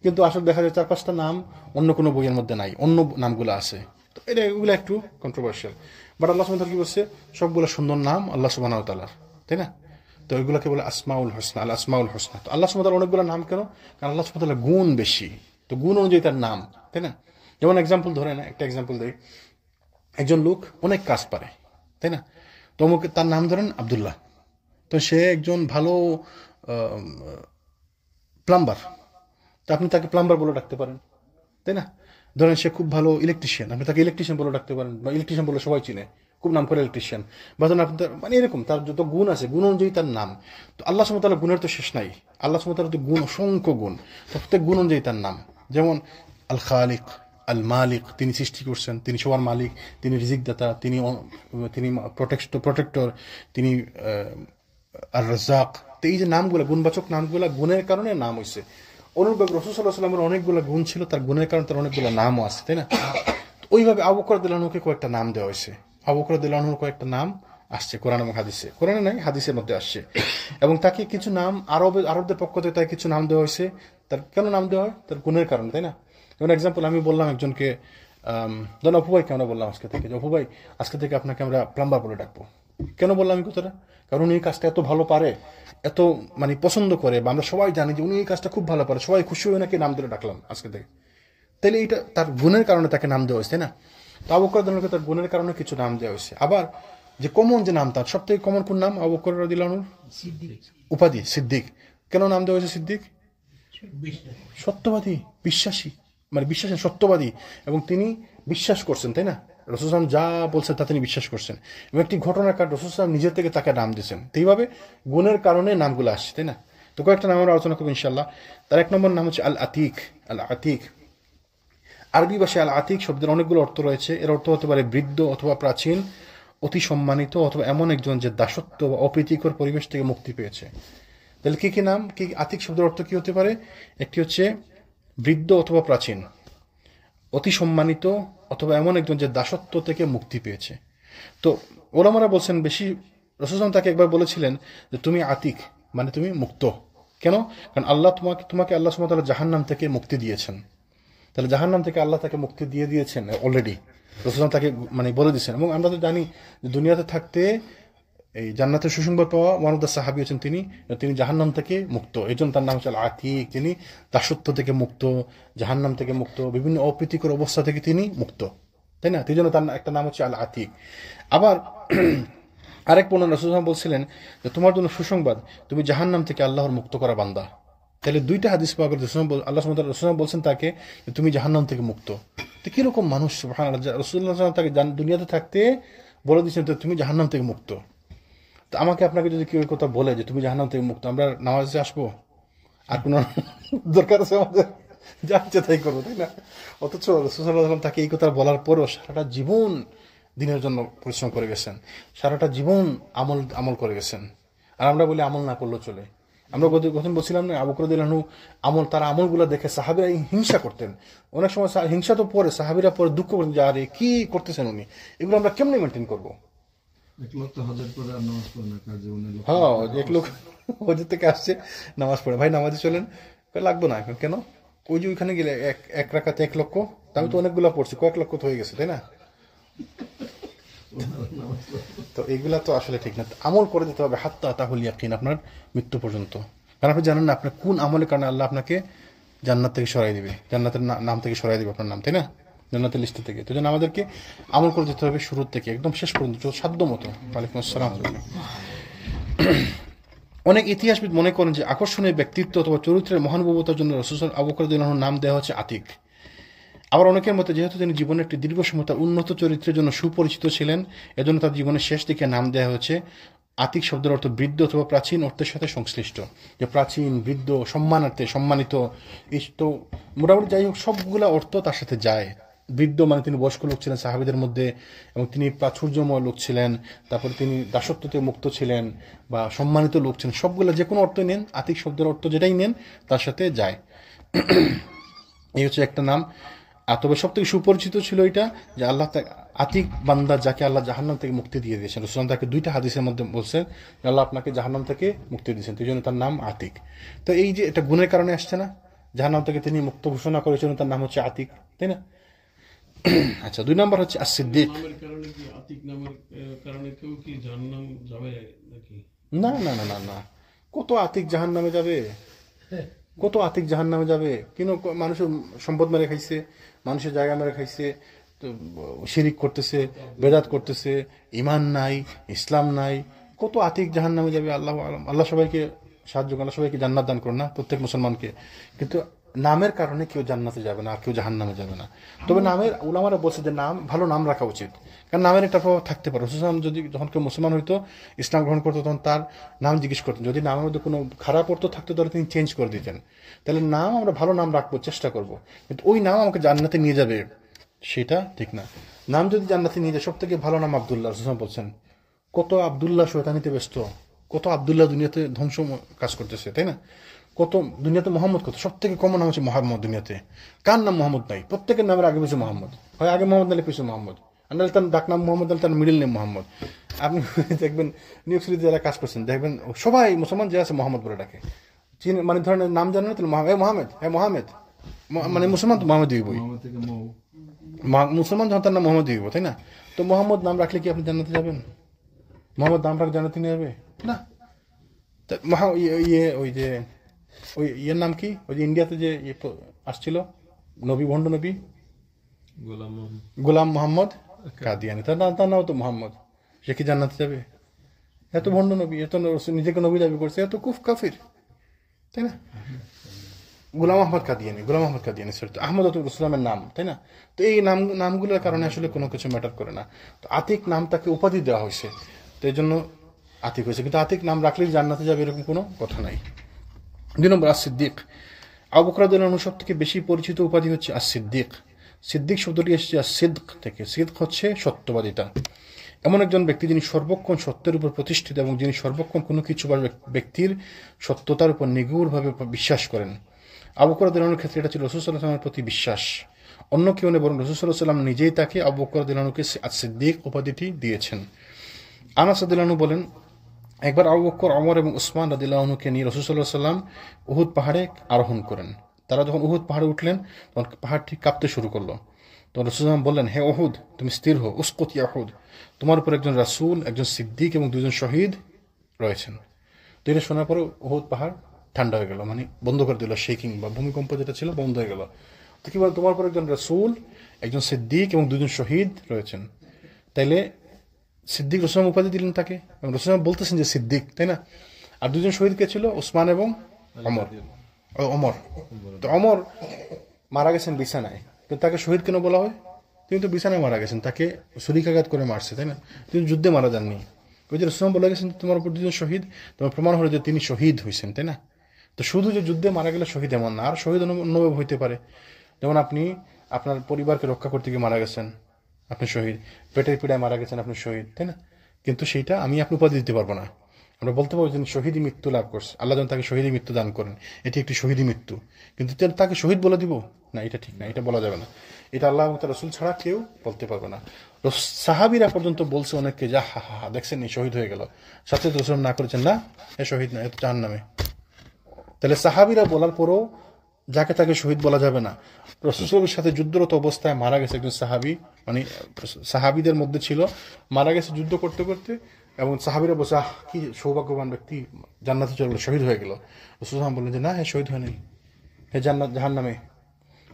কিন্তু আসলে দেখা যায় 4-5টা নাম অন্য কোনো বইয়ের মধ্যে নাই, অন্য নামগুলো আছে। তো এগুলো একটু কন্ট্রোভার্সিয়াল, বাট আল্লাহ সুবহানাহু ওয়া তাআলা কি বলছে? সবগুলো সুন্দর নাম আল্লাহ সুবহানাহু ওয়া তাআলার, তাই না? তো ওইগুলোকে বলে আসমাউল হোসনা, আল আসমাউল হোসনা। তো আল্লাহ সুবহানাহু ওয়া তাআলার অনেকগুলো নাম কেন? কারণ আল্লাহ সুবহানাহু ওয়া তাআলার গুণ বেশি, তো গুণ অনুযায়ী তার নাম, তাই না? যেমন এক্সাম্পল ধরেন, একটা এক্সাম্পল দেই, একজন লোক অনেক কাজ পারে, তাই না? তো তার নাম ধরেন আব্দুল্লাহ, তো সে একজন ভালো প্লাম্বার, তো আপনি তাকে প্লাম্বার বলে ডাকতে পারেন, তাই না? ধরেন সে খুব ভালো ইলেকট্রিশিয়ান, আপনি তাকে ইলেকট্রিশিয়ান বলে ডাকতে পারেন, বা ইলেকট্রিশিয়ান বলে সবাই চিনে, খুব নাম করে ইলেকট্রিশিয়ান। বা ধরেন আপনি মানে এরকম তার যত গুণ আছে, গুণ অনুযায়ী তার নাম। তো আল্লাহ সুবহানাহু ওয়া তাআলার গুণের তো শেষ নাই, আল্লাহ সুবহানাহু ওয়া তাআলার তো গুণ অসংখ্য গুণ, প্রত্যেক গুণ অনুযায়ী তার নাম। যেমন আল খালিক, আল মালিক, তিনি সৃষ্টি করছেন, তিনি সবার মালিক, তিনি রিজিক দাতা, তিনি প্রোটেক্টর, তিনি আর রাজ্জাক। তো এই যে নামগুলো, গুণবাচক নামগুলো, গুণের কারণে নাম হয়েছে। অনুরূপভাবে রাসূল সাল্লাল্লাহু আলাইহি ওয়াসাল্লামের অনেকগুলো গুণ ছিল, তার গুণের কারণে তার অনেকগুলো নামও আছে, তাই না? ওইভাবে আবু বকর রাদিয়াল্লাহু আনহুকে কয়েকটা নাম দেওয়া হয়েছে। আবু বকর রাদিয়াল্লাহু আনহুর কয়েকটা নাম আসছে কোরআন এবং হাদিসে, কোরআনে নাই, হাদিসের মধ্যে আসছে। এবং তাকে কিছু নাম আরবদের পক্ষ থেকে তাকে কিছু নাম দেওয়া হয়েছে। তার কেন নাম দেওয়া হয়? তার গুণের কারণে, তাই না? যেমন এক্সাম্পল আমি বললাম একজনকে, ধরুন অপু ভাইকে আমরা বললাম আজকে থেকে, যে অপু ভাই, আজকে থেকে আপনাকে আমরা প্লাম্বার বলে ডাকবো, কেন বললাম এই কথাটা? কারণ উনি এই কাজটা এত ভালো পারে, এত মানে পছন্দ করে, বা আমরা সবাই জানি যে উনি এই কাজটা খুব ভালো পারে, সবাই খুশি হয়ে নাকি নাম ধরে ডাকলাম আজকে থেকে। তাহলে এইটা তার গুণের কারণে তাকে নাম দেওয়া হয়েছে, তাই না? তো আবু বকর রাদিয়াল্লাহু আনহু তার গুণের কারণে কিছু নাম দেওয়া হয়েছে। আবার যে কমন যে নাম, তার সব থেকে কমন কোন নাম আবু বকর রাদিয়াল্লাহু আনহুর? সিদ্দিক। উপাধি সিদ্দিক। কেন নাম দেওয়া হয়েছে সিদ্দিক? সত্যবাদী, বিশ্বাসী, মানে বিশ্বাসী, সত্যবাদী, এবং তিনি বিশ্বাস করছেন, তাই না? রাসূল সাল্লাল্লাহু আলাইহি ওয়াসাল্লাম যা বলছেন তা তিনি বিশ্বাস করছেন, এবং একটি ঘটনার কারণে রাসূল সাল্লাল্লাহু আলাইহি ওয়াসাল্লাম নিজের থেকে তাকে নাম দিয়েছেন। তো এইভাবে গুণের কারণে নামগুলো আসছে, তাই না? তো কয়েকটা নাম আমরা আলোচনা করবো ইনশাআল্লাহ। তার এক নম্বর নাম হচ্ছে আল আতিক। আল আতিক আরবি ভাষায় আল আতিক শব্দের অনেকগুলো অর্থ রয়েছে। এর অর্থ হতে পারে বৃদ্ধ অথবা প্রাচীন, অতি সম্মানিত, অথবা এমন একজন যে দাসত্ব বা অপ্রীতিকর পরিবেশ থেকে মুক্তি পেয়েছে। তাহলে কি কি নাম, কি আতিক শব্দের অর্থ কি হতে পারে? একটি হচ্ছে বৃদ্ধ অথবা প্রাচীন, অতি সম্মানিত, অথবা এমন একজন যে দাসত্ব থেকে মুক্তি পেয়েছে। তো ওলামারা বলছেন বেশি, রাসূল সাল্লাল্লাহু আলাইহি ওয়াসাল্লাম তাকে একবার বলেছিলেন যে তুমি আতিক, মানে তুমি মুক্ত। কেন? কারণ আল্লাহ তোমাকে আল্লাহ সুবহানাহু ওয়া তাআলা জাহান্নাম থেকে মুক্তি দিয়েছেন। তাহলে জাহান্নাম থেকে আল্লাহ তাকে মুক্তি দিয়ে দিয়েছেন অলরেডি, রাসূল সাল্লাল্লাহু আলাইহি ওয়াসাল্লাম তাকে মানে বলে দিয়েছেন। এবং আমরা তো জানি যে দুনিয়াতে থাকতে এই জান্নাতের সুসংবাদ পাওয়া ওয়ান অফ দ্য সাহাবী হচ্ছেন তিনি জাহান্নাম থেকে মুক্ত। এই জন্য তার নাম হচ্ছে আল আতিক। তিনি দাসত্ব থেকে মুক্ত, জাহান্নাম থেকে মুক্ত, বিভিন্ন অপ্রীতিকর অবস্থা থেকে তিনি মুক্ত, তাই না? এই জন্য তার একটা নাম হচ্ছে আল আতিক। আবার আরেক বর্ণনা রাসূল সাল্লাল্লাহু আলাইহি ওয়াসাল্লাম বলছিলেন যে তোমার জন্য সুসংবাদ, তুমি জাহান্নাম থেকে আল্লাহর মুক্ত করা বান্দা। তাহলে দুইটা হাদিস পাওয়া গেল। আল্লাহ সুবহানাহু ওয়া তাআলা রাসূল সাল্লাল্লাহু আলাইহি ওয়াসাল্লাম বলছেন তাকে যে তুমি জাহান্নাম থেকে মুক্ত। তো কিরকম মানুষ, সুবহানাল্লাহ! রাসূলুল্লাহ সাল্লাল্লাহু আলাইহি ওয়াসাল্লাম তাকে দুনিয়াতে থাকতে বলে দিয়েছেন তো তুমি জাহান্নাম থেকে মুক্ত। তো আমাকে আপনাকে যদি কেউ কথা বলে যে তুমি জাহান্নাম থেকে মুক্ত, আমরা নামাজে আসবো? আর কোনো দরকার আছে আমাদের? যা ইচ্ছা তাই করবো, তাই না? অথচ রাসূল সাল্লাল্লাহু আলাইহি ওয়াসাল্লাম তাকে এই কথা বলার পরও সারাটা জীবন দিনের জন্য পরিশ্রম করে গেছেন, সারাটা জীবন আমল করে গেছেন। আর আমরা বলি আমল না করলেও চলে। আমরা গতদিন বলছিলাম না, আবু বকর রাদিয়াল্লাহু আনহু তার আমলগুলো দেখে সাহাবীরা হিংসা করতেন। অনেক সময় হিংসা তো পরে, সাহাবীরা পরে দুঃখ করেন যে আরে কি করতেছেন উনি, এগুলো আমরা কেমনে মেনটেন করবো? এক লোক তো হজের পরে আর নামাজ পড়ে না, কার জীবনে লোক। হ্যাঁ, এক লোক হজের থেকে আসছে, নামাজ পড়ে, ভাই নামাজে চলেন, লাগবো না এখন। কেন? ওই যে ওইখানে গেলে এক রাকাতে 1 লক্ষ, আমি তো অনেকগুলো পড়ছি, কয়েক লক্ষ তো হয়ে গেছে, তাই না? তো এইগুলা তো আসলে ঠিক না। আমল করে দিতে হবে হাত্তা তাহুল ইয়াকিন, আপনার মৃত্যু পর্যন্ত। কারণ আপনি জানেন না আপনার কোন আমলের কারণে আল্লাহ আপনাকে জান্নাত থেকে সরাই দিবে, জান্নাতের নাম থেকে সরাই দিবে আপনার নাম, তাই না? জান্নাতের লিস্ট থেকে। তো জন্য আমাদেরকে আমল করে দিতে হবে শুরু থেকে একদম শেষ পর্যন্ত, সাধ্য মতো। ওয়ালাইকুম আসসালাম। অনেক ইতিহাসবিদ মনে করেন যে আকর্ষণীয় ব্যক্তিত্ব অথবা চরিত্রের মহানুভবতার জন্য রাসূল আবু বকর রাদিয়াল্লাহু আনহুর নাম দেওয়া হচ্ছে আতিক। আবার অনেকের মতে যেহেতু তিনি জীবনের একটি দীর্ঘ সময় তার উন্নত চরিত্রের জন্য সুপরিচিত ছিলেন, এজন্য তার জীবনের শেষ দিকে নাম দেওয়া হচ্ছে আতিক। শব্দের অর্থ বৃদ্ধ অথবা প্রাচীন অর্থের সাথে সংশ্লিষ্ট, যে প্রাচীন, বৃদ্ধ, সম্মানার্থে, সম্মানিত। এই তো মোটামুটি যাই হোক সবগুলা অর্থ তার সাথে যায়। বৃদ্ধ মানে তিনি বয়স্ক লোক ছিলেন সাহাবীদের মধ্যে, এবং তিনি প্রাচুর্যময় লোক ছিলেন। তারপর তিনি দাসত্ব থেকে মুক্ত ছিলেন, বা সম্মানিত লোক ছিলেন। সবগুলা যে কোনো অর্থ নেন, আতিক শব্দের অর্থ যেটাই নেন তার সাথে যায়। এই হচ্ছে একটা নাম। আর তবে সব থেকে সুপরিচিত ছিল এটা যে আল্লাহ আতিক বান্দা, যাকে আল্লাহ জাহান্নাম থেকে মুক্তি দিয়ে দিয়েছেন। রাসূল তাকে দুইটা হাদিসের মধ্যে বলছেন আল্লাহ আপনাকে জাহান্নাম থেকে মুক্তি দিয়েছেন, এই জন্য তার নাম আতিক। তো এই যে এটা গুণের কারণে আসছে না, জাহান্নাম থেকে তিনি মুক্ত ঘোষণা করেছেন, তার নাম হচ্ছে আতিক, তাই না? আচ্ছা, 2 নম্বর হচ্ছে as-সিদ্দিক। নামের কারণে কি আতিক নামের কারণে কেউ কি জাহান্নাম যাবে নাকি? না না না না না, কত আতিক জাহান্নামে যাবে, কত আতিক জাহান্নামে যাবে। কিন্তু মানুষের সম্পদ মেরে খাইছে, মানুষের জায়গা মেরে খাইছে, তো শিরিক করতেছে, বেদাত করতেছে, ইমান নাই, ইসলাম নাই, কত আতিক জাহান্নামে যাবে। আল্লাহ সবাইকে সাহায্য করেন, আল্লাহ সবাইকে জান্নাত দান করেন না, প্রত্যেক মুসলমানকে। কিন্তু নামের কারণে কেউ জান্নাতে যাবে না, আর কেউ জাহান্নামে যাবে না। তবে নামের উলামারা বলছে যে ভালো নাম রাখা উচিত, কারণ নামের একটা প্রভাব থাকতে পারে। রাসূল যদি যখন কেউ মুসলমান হইতো, ইসলাম গ্রহণ করতো, তখন তার নাম জিজ্ঞেস করতেন। যদি নামের মধ্যে কোনো খারাপ অর্থ থাকতো তাহলে তিনি চেঞ্জ করে দিতেন। তাহলে নাম আমরা ভালো নাম রাখবো, চেষ্টা করব, কিন্তু ওই নাম আমাকে জান্নাতে নিয়ে যাবে সেটা ঠিক না। নাম যদি জান্নাতে নিয়ে যায়, সব থেকে ভালো নাম আব্দুল্লাহ। রাসূল বলছেন কত আব্দুল্লাহ শয়তানিতে ব্যস্ত, কত আব্দুল্লাহ দুনিয়াতে ধ্বংস কাজ করতেছে, তাই না? কত দুনিয়াতে মোহাম্মদ, কত সব থেকে কমন নাম হচ্ছে মোহাম্মদ। দুনিয়াতে কার নাম মোহাম্মদ নাই? প্রত্যেকের নামের আগে পেয়েছে মোহাম্মদ, হয় আগে মোহাম্মদ নাহলে পেয়েছে মোহাম্মদ, আর নাহলে তার ডাক নাম মোহাম্মদ, নাহলে তার মিডিল নেম মোহাম্মদ। আপনি দেখবেন নিউ সিটিতে যারা কাজ করছেন, দেখবেন সবাই মুসলমান যে আছে মোহাম্মদ বলে ডাকে। চীন মানে ধরেন নাম জানেন না, তাহলে মোহাম্মদ, হ্যাঁ মোহাম্মদ, মানে মুসলমান তো মোহাম্মদ দিবই, মোহাম্মদ থেকে মৌ। মুসলমান যখন তার নাম মোহাম্মদ দিব, তাই না? তো মোহাম্মদ নাম রাখলে কি আপনি জান্নাতে যাবেন? মোহাম্মদ নাম রাখ জান্নাতি নিয়ে যাবে না। ওই ইয়ের নাম কি, ওই যে ইন্ডিয়াতে যে আসছিল নবী, ভণ্ড নবী গোলাম মোহাম্মদ কাদিয়ানি, তার নাম তো মোহাম্মদ, সে কি জান্নাতে যাবে? এত ভণ্ড নবী, এত নিজেকে নবী দাবি করছে, এত কুফ কাফির, তাই না? গোলাম আহমদ কাদিয়ানি আহমদ রসুলামের নাম, তাই না? তো এই নামগুলোর কারণে আসলে কোনো কিছু ম্যাটার করে না। তো আতিক নাম তাকে উপাধি দেওয়া হয়েছে, তো এই জন্য আতিক হয়েছে, কিন্তু আতিক নাম রাখলেই জান্নাতে যাবে এরকম কোনো কথা নাই। 2 নম্বর as-সিদ্দিক। আবু বকর রাদিয়াল্লাহু আনহু সব থেকে বেশি পরিচিত উপাধি হচ্ছে as-সিদ্দিক। সিদ্দিক শব্দটি এসেছে as-সিদক থেকে। সিদক হচ্ছে সত্যবাদিতা। এমন একজন ব্যক্তি যিনি সর্বক্ষণ সত্যের উপর প্রতিষ্ঠিত এবং যিনি সর্বক্ষণ কোনো কিছু বা ব্যক্তির সত্যতার উপর নিগুড়ভাবে বিশ্বাস করেন। আবু বকর রাদিয়াল্লাহু আনহুর ক্ষেত্রে এটা ছিল রাসূল সাল্লাল্লাহু আলাইহি ওয়াসাল্লামের প্রতি বিশ্বাস। অন্য কেউ নেই, বরং রাসূল সাল্লাল্লাহু আলাইহি ওয়াসাল্লাম নিজেই তাকে আবু বকর রাদিয়াল্লাহু আনহুকে as-সিদ্দিক উপাধিটি দিয়েছেন। আনাস রাদিয়াল্লাহু আনহু বলেন, একবার আবু বকর, ওমর এবং উসমান রাদিয়াল্লাহু আনহুকে নিয়ে রাসূল সাল্লাল্লাহু আলাইহি ওয়াসাল্লাম উহুদ পাহাড়ে আরোহণ করেন। তারা যখন উহুদ পাহাড়ে উঠলেন তখন পাহাড়টি কাঁপতে শুরু করলো। তখন রাসূল সাল্লাল্লাহু আলাইহি ওয়াসাল্লাম বললেন, হে উহুদ, তুমি স্থির হও, উসকুত ইয়া উহুদ, তোমার উপর একজন রাসূল, একজন সিদ্দিক এবং 2জন শহীদ রয়েছেন। তো এটা শোনার পরে উহুদ পাহাড় ঠান্ডা হয়ে গেল, মানে বন্ধ করে দিল, শেকিং বা ভূমিকম্প যেটা ছিল বন্ধ হয়ে গেল। তো কি বল, তোমার উপর একজন রাসূল, একজন সিদ্দিক এবং 2জন শহীদ রয়েছেন। তাইলে সিদ্দিক রসুলাম উপাধি দিলেন তাকে, এবং রসুলাম বলতেছেন যে সিদ্দিক, তাই না? আর 2জন শহীদ কে ছিল? ওসমান এবং অমর। তো অমর মারা গেছেন বিছানায়, কিন্তু তাকে শহীদ কেন বলা হয়? তিনি তো বিছানায় মারা গেছেন, তাকে ছুরিকাঘাত করে মারছে, তাই না? তিনি যুদ্ধে মারা যাননি। ওই যে রসুলাম বলে গেছেন তোমার উপর 2জন শহীদ, তোমার প্রমাণ হলো যে তিনি শহীদ হয়েছেন, তাই না? তো শুধু যে যুদ্ধে মারা গেলে শহীদ এমন না, আর শহীদ অন্যভাবে হইতে পারে। যেমন আপনি আপনার পরিবারকে রক্ষা করতে গিয়ে মারা গেছেন, আপনি শহীদ। পেটের পীড়ায় মারা গেছেন, আপনি শহীদ, তাই না? কিন্তু সেইটা আমি আপনি উপাধি দিতে পারবো না। আমরা বলতে পারবো যে শহীদী মৃত্যু লাভ করছে, আল্লাহ যেন তাকে শহীদী মৃত্যু দান করেন, এটি একটি শহীদী মৃত্যু, কিন্তু তাকে শহীদ বলে দিব না, এটা ঠিক না, এটা বলা যাবে না। এটা আল্লাহ এবং তার রাসূল ছাড়া কেউ বলতে পারবে না। সাহাবীরা পর্যন্ত বলছে অনেককে, যা হা হা হা, দেখছেন নি শহীদ হয়ে গেল। সাথে রাসূল না করেছেন, না এ শহীদ না, এ তো জাহান্নামে। তাহলে সাহাবীরা বলার পরও যাকে তাকে শহীদ বলা যাবে না। রাসূলের সাথে যুদ্ধরত অবস্থায় মারা গেছে একজন সাহাবী, মানে সাহাবীদের মধ্যে ছিল, মারা গেছে যুদ্ধ করতে করতে, এবং সাহাবীরা বলছে, আহ কি সৌভাগ্যবান ব্যক্তি, জান্নাতে চলে গেল, শহীদ হয়ে গেল। রাসূল বললেন যে না, হে শহীদ হয় নাই, হে জাহান্নামে।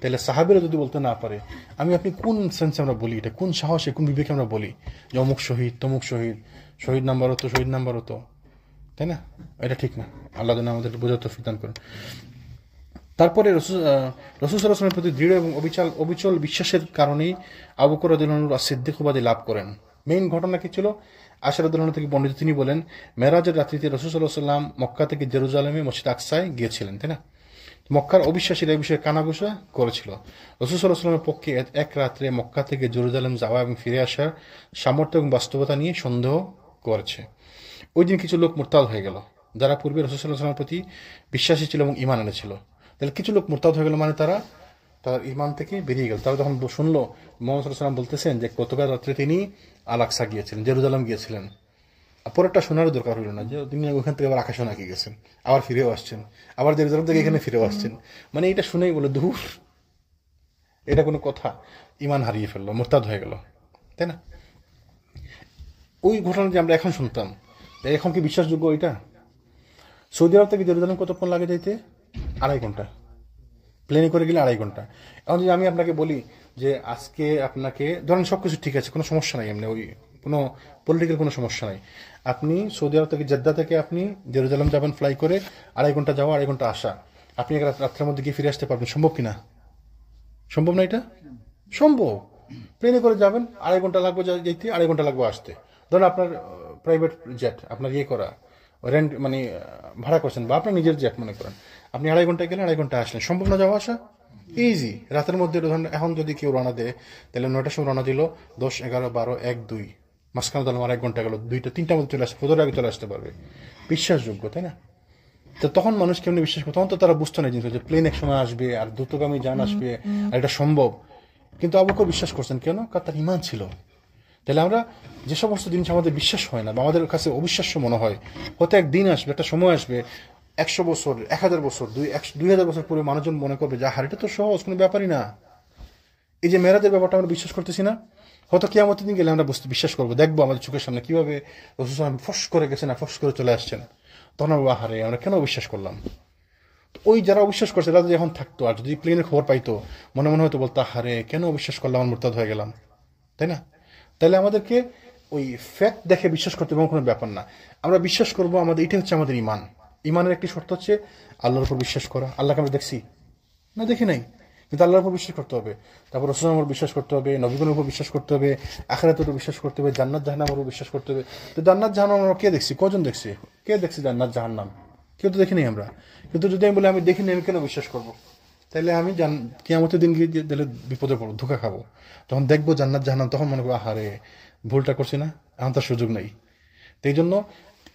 তাহলে সাহাবীরা যদি বলতে না পারে, আমি আপনি কোন সেন্সে আমরা বলি, এটা কোন সাহসে, কোন বিবেকে আমরা বলি যে অমুক শহীদ, তমুক শহীদ, শহীদ নাম্বার হতো, শহীদ নাম্বার হতো, তাই না? এটা ঠিক না। আল্লাহ যেন আমাদের বোঝার তৌফিক দান করেন। তারপরে রাসূল সাল্লাল্লাহু আলাইহি ওয়াসাল্লামের প্রতি দৃঢ় এবং অবিচল বিশ্বাসের কারণেই আবু বকর রাদিয়াল্লাহু আনহু as-সিদ্দিক উপাধি লাভ করেন। মেইন ঘটনা কি ছিল? আয়েশা রাদিয়াল্লাহু আনহা থেকে বর্ণিত, তিনি বলেন, মেরাজের রাত্রিতে রাসূল সাল্লাল্লাহু আলাইহি ওয়াসাল্লাম মক্কা থেকে জেরুজালেমে মসজিদ আকসায় গিয়েছিলেন, তাই না? মক্কার অবিশ্বাসীরা এই বিষয়ে কানাঘুষা করেছিল। রাসূল সাল্লাল্লাহু আলাইহি ওয়াসাল্লামের পক্ষে এক রাত্রে মক্কা থেকে জেরুজালেম যাওয়া এবং ফিরে আসার সামর্থ্য এবং বাস্তবতা নিয়ে সন্দেহ করেছে। ওই দিন কিছু লোক মুরতাদ হয়ে গেল, যারা পূর্বে রাসূল সাল্লাল্লাহু আলাইহি ওয়াসাল্লামের প্রতি বিশ্বাসী ছিল এবং ঈমান এনেছিল। তাহলে কিছু লোক মুরতাদ হয়ে গেল, মানে তারা তার ঈমান থেকে বেরিয়ে গেল। তারা যখন শুনলো মুহাম্মদ সাল্লাল্লাহু আলাইহি ওয়াসাল্লাম বলতেছেন যে গতকাল রাত্রে তিনি আল-আকসা গিয়েছিলেন, জেরুজালেম গিয়েছিলেন, পরেরটা শোনারও দরকার হইল না যে তিনি ওইখান থেকে আবার আকাশে নাকি গেছেন, আবার ফিরেও আসছেন, আবার জেরুজালেম থেকে এখানে ফিরেও আসছেন। মানে এটা শুনেই বলে, দূর, এটা কোনো কথা? ঈমান হারিয়ে ফেললো, মুরতাদ হয়ে গেল, তাই না? ওই ঘটনা যে আমরা এখন শুনতাম, এখন কি বিশ্বাসযোগ্য? ওইটা সৌদি আরব থেকে জেরুজালেম কতক্ষণ লাগে যাইতে? 2.5 ঘন্টা, প্লেনে করে গেলে 2.5 ঘন্টা। এখন যদি আমি আপনাকে বলি যে আজকে আপনাকে ধরেন সবকিছু ঠিক আছে, কোনো সমস্যা নাই, এমনি ওই কোনো পলিটিক্যাল কোনো সমস্যা নাই, আপনি সৌদি আরব থেকে জেদ্দা থেকে আপনি জেরুজালেম যাবেন ফ্লাই করে, 2.5 ঘন্টা যাওয়া, 2.5 ঘন্টা আসা, আপনি এক রাত্রের মধ্যে গিয়ে ফিরে আসতে পারবেন? সম্ভব কিনা? সম্ভব না এটা? সম্ভব। প্লেনে করে যাবেন, 2.5 ঘন্টা লাগবে যেতে, 2.5 ঘন্টা লাগবে আসতে। ধরেন আপনার প্রাইভেট জেট, আপনার ইয়ে করা, রেন্ট মানে ভাড়া করছেন, বা আপনার নিজের জেট মনে করেন, আপনি 2.5 ঘন্টা গেলেন, 2.5 ঘন্টা আসলেন। সম্ভব না যাওয়া আসা? ইজি। রাতের মধ্যে ধরেন এখন যদি কেউ রওনা দেয়, তাহলে 9টার সময় রওনা দিল, 10, 11, 12, 1, 2, মাঝখানে তাহলে 1 ঘন্টা গেল, 2টা 3টার মধ্যে চলে আসতে, 4টার আগে চলে আসতে পারবে। বিশ্বাসযোগ্য, তাই না? তো তখন মানুষ কেমনি বিশ্বাস করে? তখন তো তারা বুঝতো না জিনিস যে প্লেন এক সময় আসবে আর দ্রুতগামী যান আসবে, আর এটা সম্ভব। কিন্তু আবু বকর বিশ্বাস করছেন কেন? কারণ তার ঈমান ছিল। তাহলে আমরা যে সমস্ত জিনিস আমাদের বিশ্বাস হয় না বা আমাদের কাছে অবিশ্বাস্য মনে হয়, হয়তো একদিন আসবে, একটা সময় আসবে, 100 বছর, 1000 বছর, 2000 বছর পরে মানুষজন মনে করবে যে এটা তো সহজ, কোনো ব্যাপারই না। এই যে মেরাজের ব্যাপারটা আমরা বিশ্বাস করতেছি না, হয়তো কিয়ামতের দিন গেলে আমরা বিশ্বাস করবো, দেখবো আমাদের চোখের সামনে কিভাবে রাসূল সাল্লাল্লাহু আলাইহি ওয়াসাল্লাম ফস করে গেছেন আর ফস করে চলে আসছেন। তখন আমরা আহারে আমরা কেন বিশ্বাস করলাম? ওই যারা অবিশ্বাস করছে তারা যখন থাকতো আর যদি প্লেনের খবর পাইতো মনে মনে হয়তো বলতো আহারে কেন অবিশ্বাস করলাম, আমার মুরতাদ হয়ে গেলাম, তাই না? তাহলে আমাদেরকে ওই ফ্যাক্ট দেখে বিশ্বাস করতে এবং কোনো ব্যাপার না, আমরা বিশ্বাস করবো আমাদের এটাই হচ্ছে আমাদের ইমান। ইমানের একটি শর্ত হচ্ছে আল্লাহর উপর বিশ্বাস করা। আল্লাহকে আমরা দেখছি না? দেখি নাই, কিন্তু আল্লাহর উপর বিশ্বাস করতে হবে। তারপর রাসূলের উপর বিশ্বাস করতে হবে, নবীগণের উপর বিশ্বাস করতে হবে, আখিরাতের উপর বিশ্বাস করতে হবে, জান্নাত জাহান্নামের উপর বিশ্বাস করতে হবে। তো জান্নাত জাহান্নাম আমরা কে দেখছি? কজন দেখছি? কে দেখছি জান্নাত জাহান্নাম? কেউ তো দেখিনি আমরা। কিন্তু যদি আমি বলি আমি দেখিনি, আমি কেন বিশ্বাস করবো? তাহলে আমি কিয়ামতের দিন গিয়ে তাহলে বিপদে পড়বো, ধোঁকা খাবো। তখন দেখবো জান্নাত জাহান্নাম, তখন মনে করবো আহারে ভুলটা করছি না, এখন তার সুযোগ নেই। তো এই জন্য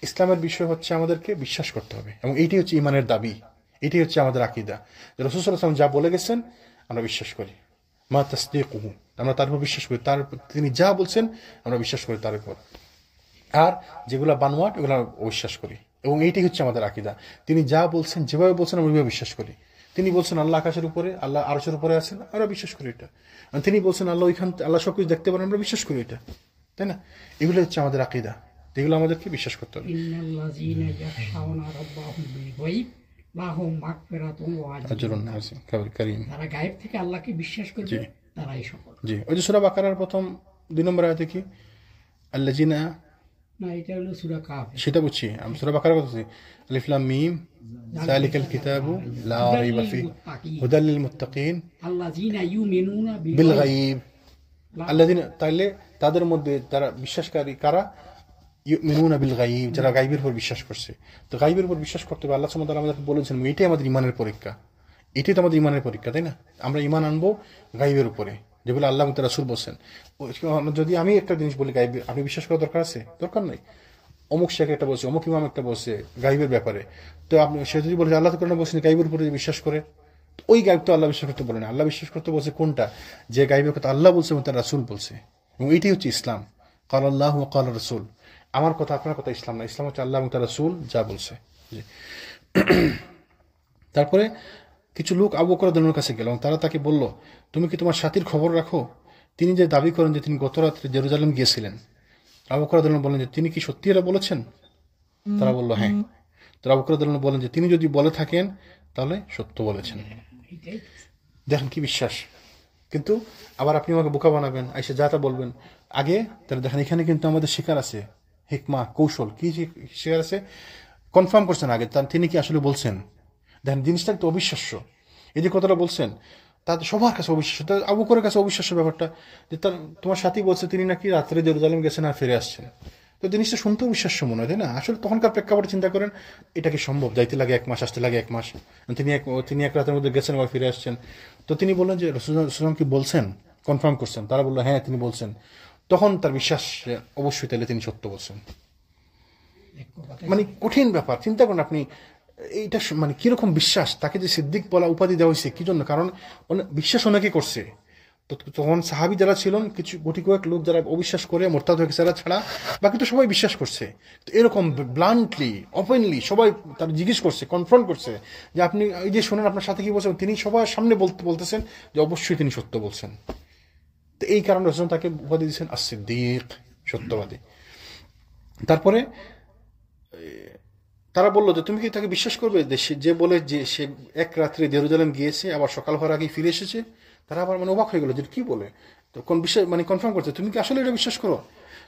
ইসলামের বিষয় হচ্ছে আমাদেরকে বিশ্বাস করতে হবে, এবং এইটি হচ্ছে ইমানের দাবি, এটি হচ্ছে আমাদের আকীদা। রাসূল সাল্লাল্লাহু আলাইহি ওয়াসাল্লাম যা বলে গেছেন আমরা বিশ্বাস করি, মা তাসদীকুহু, আমরা তার উপর বিশ্বাস করি, তার তিনি যা বলছেন আমরা বিশ্বাস করি তার উপর। আর যেগুলা বানোয়াট ওগুলো অবিশ্বাস করি, এবং এইটাই হচ্ছে আমাদের আকীদা। তিনি যা বলছেন যেভাবে বলছেন আমরা ওইভাবে বিশ্বাস করি। তিনি বলছেন আল্লাহ আকাশের উপরে, আল্লাহ আরশের উপরে আছেন, আমরা বিশ্বাস করি এটা। আর তিনি বলছেন আল্লাহ ওইখান, আল্লাহ সবকিছু দেখতে পারেন, আমরা বিশ্বাস করি এটা, তাই না? এগুলো হচ্ছে আমাদের আকীদা, এগুলো আমাদেরকে বিশ্বাস করতে হবে। ইন্নাল্লাযীনা ইয়াখশাউনা রাব্বাহুম বিল গায়ব লাহুম মাগফিরাতুন ওয়া আজরুন কারীম। যারা গায়েব থেকে আল্লাহকে বিশ্বাস করবে জি। তারাই সফল। জি, ওই যে সূরা বাকারার প্রথম 2 নম্বর আয়াতে কি আল্লাযীনা, না এটা হলো সূরা কাফ। সেটা বুঝছি আমি, সূরা বাকারা বলছি আলিফ লাম মিম যালিকাল কিতাবু লা রাইবা ফি হুদাল লিল মুত্তাকিন আল্লাযীনা ইউমিনুনা বিল গায়ব। আল্লাযীনা, তাইলে তাদের মধ্যে যারা বিশ্বাসকারী কারা? ইউমিনুনা বিল গায়ব, যারা গায়বের উপর বিশ্বাস করছে। তো গায়বের উপর বিশ্বাস করতে হবে, আল্লাহ সুবহানাহু ওয়া তাআলা আমাদেরকে বলেছেন, এটাই আমাদের ইমানের পরীক্ষা, এটাই তো আমাদের ইমানের পরীক্ষা, তাই না? আমরা ইমান আনবো গায়বের উপরে, যেগুলো আল্লাহ এবং তার রাসূল বলছেন। যদি আমি একটা জিনিস বলি গায়ব, আপনি বিশ্বাস করার দরকার আছে? দরকার নাই। অমুক শেখ একটা বলছে, অমুক ইমাম একটা বলছে গায়বের ব্যাপারে, তো আপনি সে যদি বলে আল্লাহ তো কোরআনে বলছেন গায়বের উপরে বিশ্বাস করে, তো ওই গায়ব তো আল্লাহ বিশ্বাস করতে বলেন। আল্লাহ বিশ্বাস করতে বলছে কোনটা? যে গায়বের কথা আল্লাহ বলছে এবং তার রাসূল বলছে, এবং এইটাই হচ্ছে ইসলাম। ক্বালা আল্লাহু ওয়া ক্বালা রাসূল, আমার কথা আপনার কথা ইসলাম না, ইসলাম হচ্ছে আল্লাহ এবং তার রাসূল যা বলছে। জি। তারপরে কিছু লোক আবু বকর রাদিয়াল্লাহু আনহুর কাছে গেল, তারা তাকে বলল, তুমি কি তোমার সাথীর খবর রাখো? তিনি যে দাবি করেন যে তিনি গত রাত্রে জেরুজালেম গিয়েছিলেন। আবু বকর রাদিয়াল্লাহু আনহু বলেন যে তিনি কি সত্যি এটা বলেছেন? তারা বলল হ্যাঁ। তো আবু বকর রাদিয়াল্লাহু আনহু বলেন যে তিনি যদি বলে থাকেন তাহলে সত্য বলেছেন। দেখেন কি বিশ্বাস। কিন্তু আবার আপনি আমাকে বোকা বানাবেন, আইসে যা তা বলবেন আগে। তাহলে দেখেন এখানে কিন্তু আমাদের শিকার আছে, হিকমা, কৌশল। কি শিকার আছে? কনফার্ম করছেন আগে তিনি কি আসলে বলছেন। দেখেন জিনিসটা একটু অবিশ্বাস্য। এই যে কথাটা বলছেন তাদের সবার কাছে অবিশ্বাস্য, তার আবু বকরের কাছে অবিশ্বাস্য ব্যাপারটা, যে তার তোমার সাথী বলছে তিনি নাকি রাত্রে জেরুজালেম গেছেন আর ফিরে আসছেন। তো জিনিসটা শুনতে অবিশ্বাস্য মনে হয়, তাই না? আসলে তখনকার প্রেক্ষাপটে চিন্তা করেন, এটা কি সম্ভব? যাইতে লাগে 1 মাস, আসতে লাগে 1 মাস, তিনি এক রাতের মধ্যে গেছেন আবার ফিরে আসছেন। তো তিনি বললেন যে রাসূলুল্লাহ কি বলছেন, কনফার্ম করছেন? তারা বললো হ্যাঁ তিনি বলছেন। তখন তার বিশ্বাস অবশ্যই তাহলে তিনি সত্য বলছেন। মানে কঠিন ব্যাপার, চিন্তা করেন আপনি এইটা মানে কিরকম বিশ্বাস। তাকে যে সিদ্দিক বলা উপাধি দেওয়া হয়েছে কি জন্য? কারণ বিশ্বাস অনেকে করছে। তো তখন সাহাবী যারা ছিলেন, কিছু গুটি কয়েক লোক যারা অবিশ্বাস করে মোরতাদ হয়ে গেছে ছাড়া বাকি তো সবাই বিশ্বাস করছে। তো এরকম ব্লান্টলি ওপেনলি সবাই তার জিজ্ঞেস করছে, কনফ্রন্ট করছে যে আপনি এই যে শোনেন আপনার সাথে কি বলছেন, তিনি সবার সামনে বলতেছেন যে অবশ্যই তিনি সত্য বলছেন। তো এই কারণে রাসূল তাকে উপাধি দিয়েছেন as-সিদ্দিক, সত্যবাদী। তারপরে তারা বললো যে তুমি কি তাকে বিশ্বাস করবে যে বলে যে সে এক রাত্রে জেরুজালেম গিয়েছে আবার সকাল হওয়ার আগেই ফিরে এসেছে? তারা আবার মানে অবাক হয়ে গেল যে কি বলে, তো কোন বিষয় মানে কনফার্ম করছে, তুমি কি আসলে এটা বিশ্বাস করো?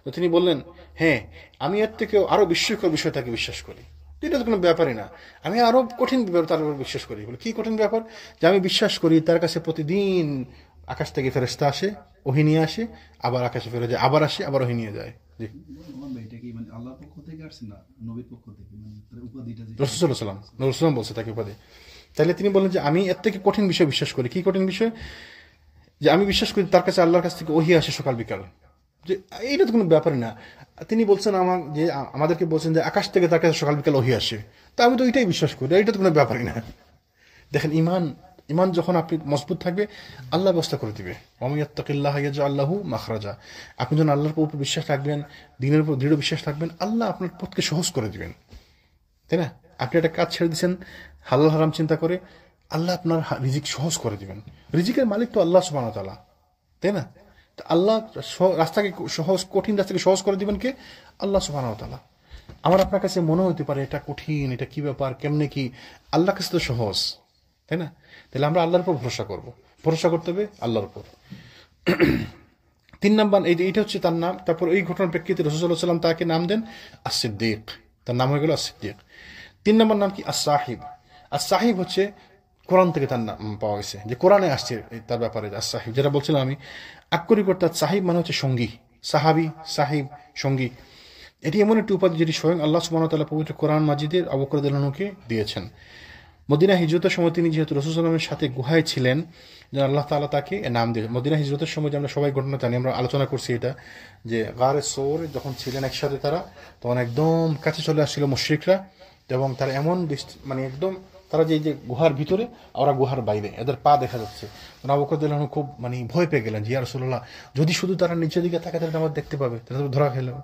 তো তিনি বললেন হ্যাঁ, আমি এর থেকেও আরো বিস্ময়কর বিষয় তাকে বিশ্বাস করি। এটা তো কোনো ব্যাপারই না, আমি আরো কঠিন ব্যাপার তার উপর বিশ্বাস করি। বলে কি কঠিন ব্যাপার? যে আমি বিশ্বাস করি তার কাছে প্রতিদিন আকাশ থেকে ফেরেশতা আসে, ওহী নিয়ে আসে, আবার আকাশে ফেরে যায়, আবার আসে, আবার ওহী নিয়ে যায়। জি, এটা কি মানে আল্লাহর পক্ষ থেকে আসছে না নবীর পক্ষ থেকে? মানে তার উপাধিটা যে রাসূলুল্লাহ সাল্লাল্লাহু আলাইহি ওয়াসাল্লাম বলছে তাকে উপাধি। তাহলে তিনি বলেন যে আমি এর থেকে কঠিন বিষয় বিশ্বাস করি। কি কঠিন বিষয়? যে আমি বিশ্বাস করি তার কাছে আল্লাহর কাছ থেকে ওহী আসে সকাল বিকাল। যে এইটা তো কোনো ব্যাপারই না। তিনি বলছেন আমাদেরকে বলছেন যে আকাশ থেকে তার কাছে সকাল বিকাল ওহী আসে, তা আমি তো এটাই বিশ্বাস করি, এটা তো কোনো ব্যাপারই না। দেখেন ইমান যখন আপনি মজবুত থাকবে আল্লাহ ব্যবস্থা করে দিবে। ওয়ামাইয়াত্তাকিল্লাহ ইয়াজআল লাহু মাখরাজা। আপনি যখন আল্লাহর উপর বিশ্বাস রাখবেন, দ্বীনের উপর দৃঢ় বিশ্বাস রাখবেন, আল্লাহ আপনার পথকে সহজ করে দিবেন, তাই না? আপনি একটা কাজ ছেড়ে দিচ্ছেন হালাল হারাম চিন্তা করে, আল্লাহ আপনার রিজিক সহজ করে দিবেন। রিজিকের মালিক তো আল্লাহ সুবহানাহু ওয়া তাআলা, তাই না? তো আল্লাহ রাস্তাকে সহজ, কঠিন রাস্তাকে সহজ করে দিবেন কে? আল্লাহ সুবহানাহু ওয়া তাআলা। আমার আপনার কাছে মনে হতে পারে এটা কঠিন, এটা কি ব্যাপার, কেমনে কি, আল্লাহর কাছে তো সহজ, তাই না? তাহলে আমরা আল্লাহর উপর ভরসা করব, ভরসা করতে হবে আল্লাহর উপর। 3 নাম্বার, এইটা হচ্ছে তার নাম। তারপর এই ঘটনার প্রেক্ষিতে রাসূল সাল্লাল্লাহু আলাইহি ওয়াসাল্লাম তাকে নাম দেন আস-সিদ্দিক, তার নাম হয়ে গেল আস-সিদ্দিক। 3 নাম্বার নাম কি? আস-সাহিব। আস-সাহিব হচ্ছে কোরআন থেকে তার নাম পাওয়া গেছে, যে কোরআনে আসছে তার ব্যাপারে আস-সাহিব, যেটা বলছিলাম আমি। আক্ষরিক অর্থাৎ সাহিব মানে হচ্ছে সঙ্গী, সাহাবি, সাহিব, সঙ্গী। এটি এমন একটি উপাধি যেটি স্বয়ং আল্লাহ সুবহানাহু ওয়া তাআলা পবিত্র কোরআন মাজিদের আবু বকর রাদিয়াল্লাহু আনহুকে দিয়েছেন। মদিনা হিজরতের সময় তিনি যেহেতু রাসূল সাল্লাল্লাহু আলাইহি ওয়াসাল্লামের সাথে গুহায় ছিলেন, যেন আল্লাহ তাআলা তাকে নাম দিয়ে। মদিনা হিজরতের সময় যে আমরা সবাই ঘটনা জানি, আমরা আলোচনা করছি এটা, যে গারে সৌর যখন ছিলেন একসাথে তারা, তখন একদম কাছে চলে আসছিল মুশরিকরা, এবং তারা এমন মানে একদম তারা যে গুহার ভিতরে, ওরা গুহার বাইরে, এদের পা দেখা যাচ্ছে। আবু বকর রাদিয়াল্লাহু আনহু খুব মানে ভয় পেয়ে গেলেন, যে ইয়া রাসূলুল্লাহ, যদি শুধু তারা নিচের দিকে তাকায় তাহলে আমার দেখতে পাবে, তাহলে তো ধরা খেলো।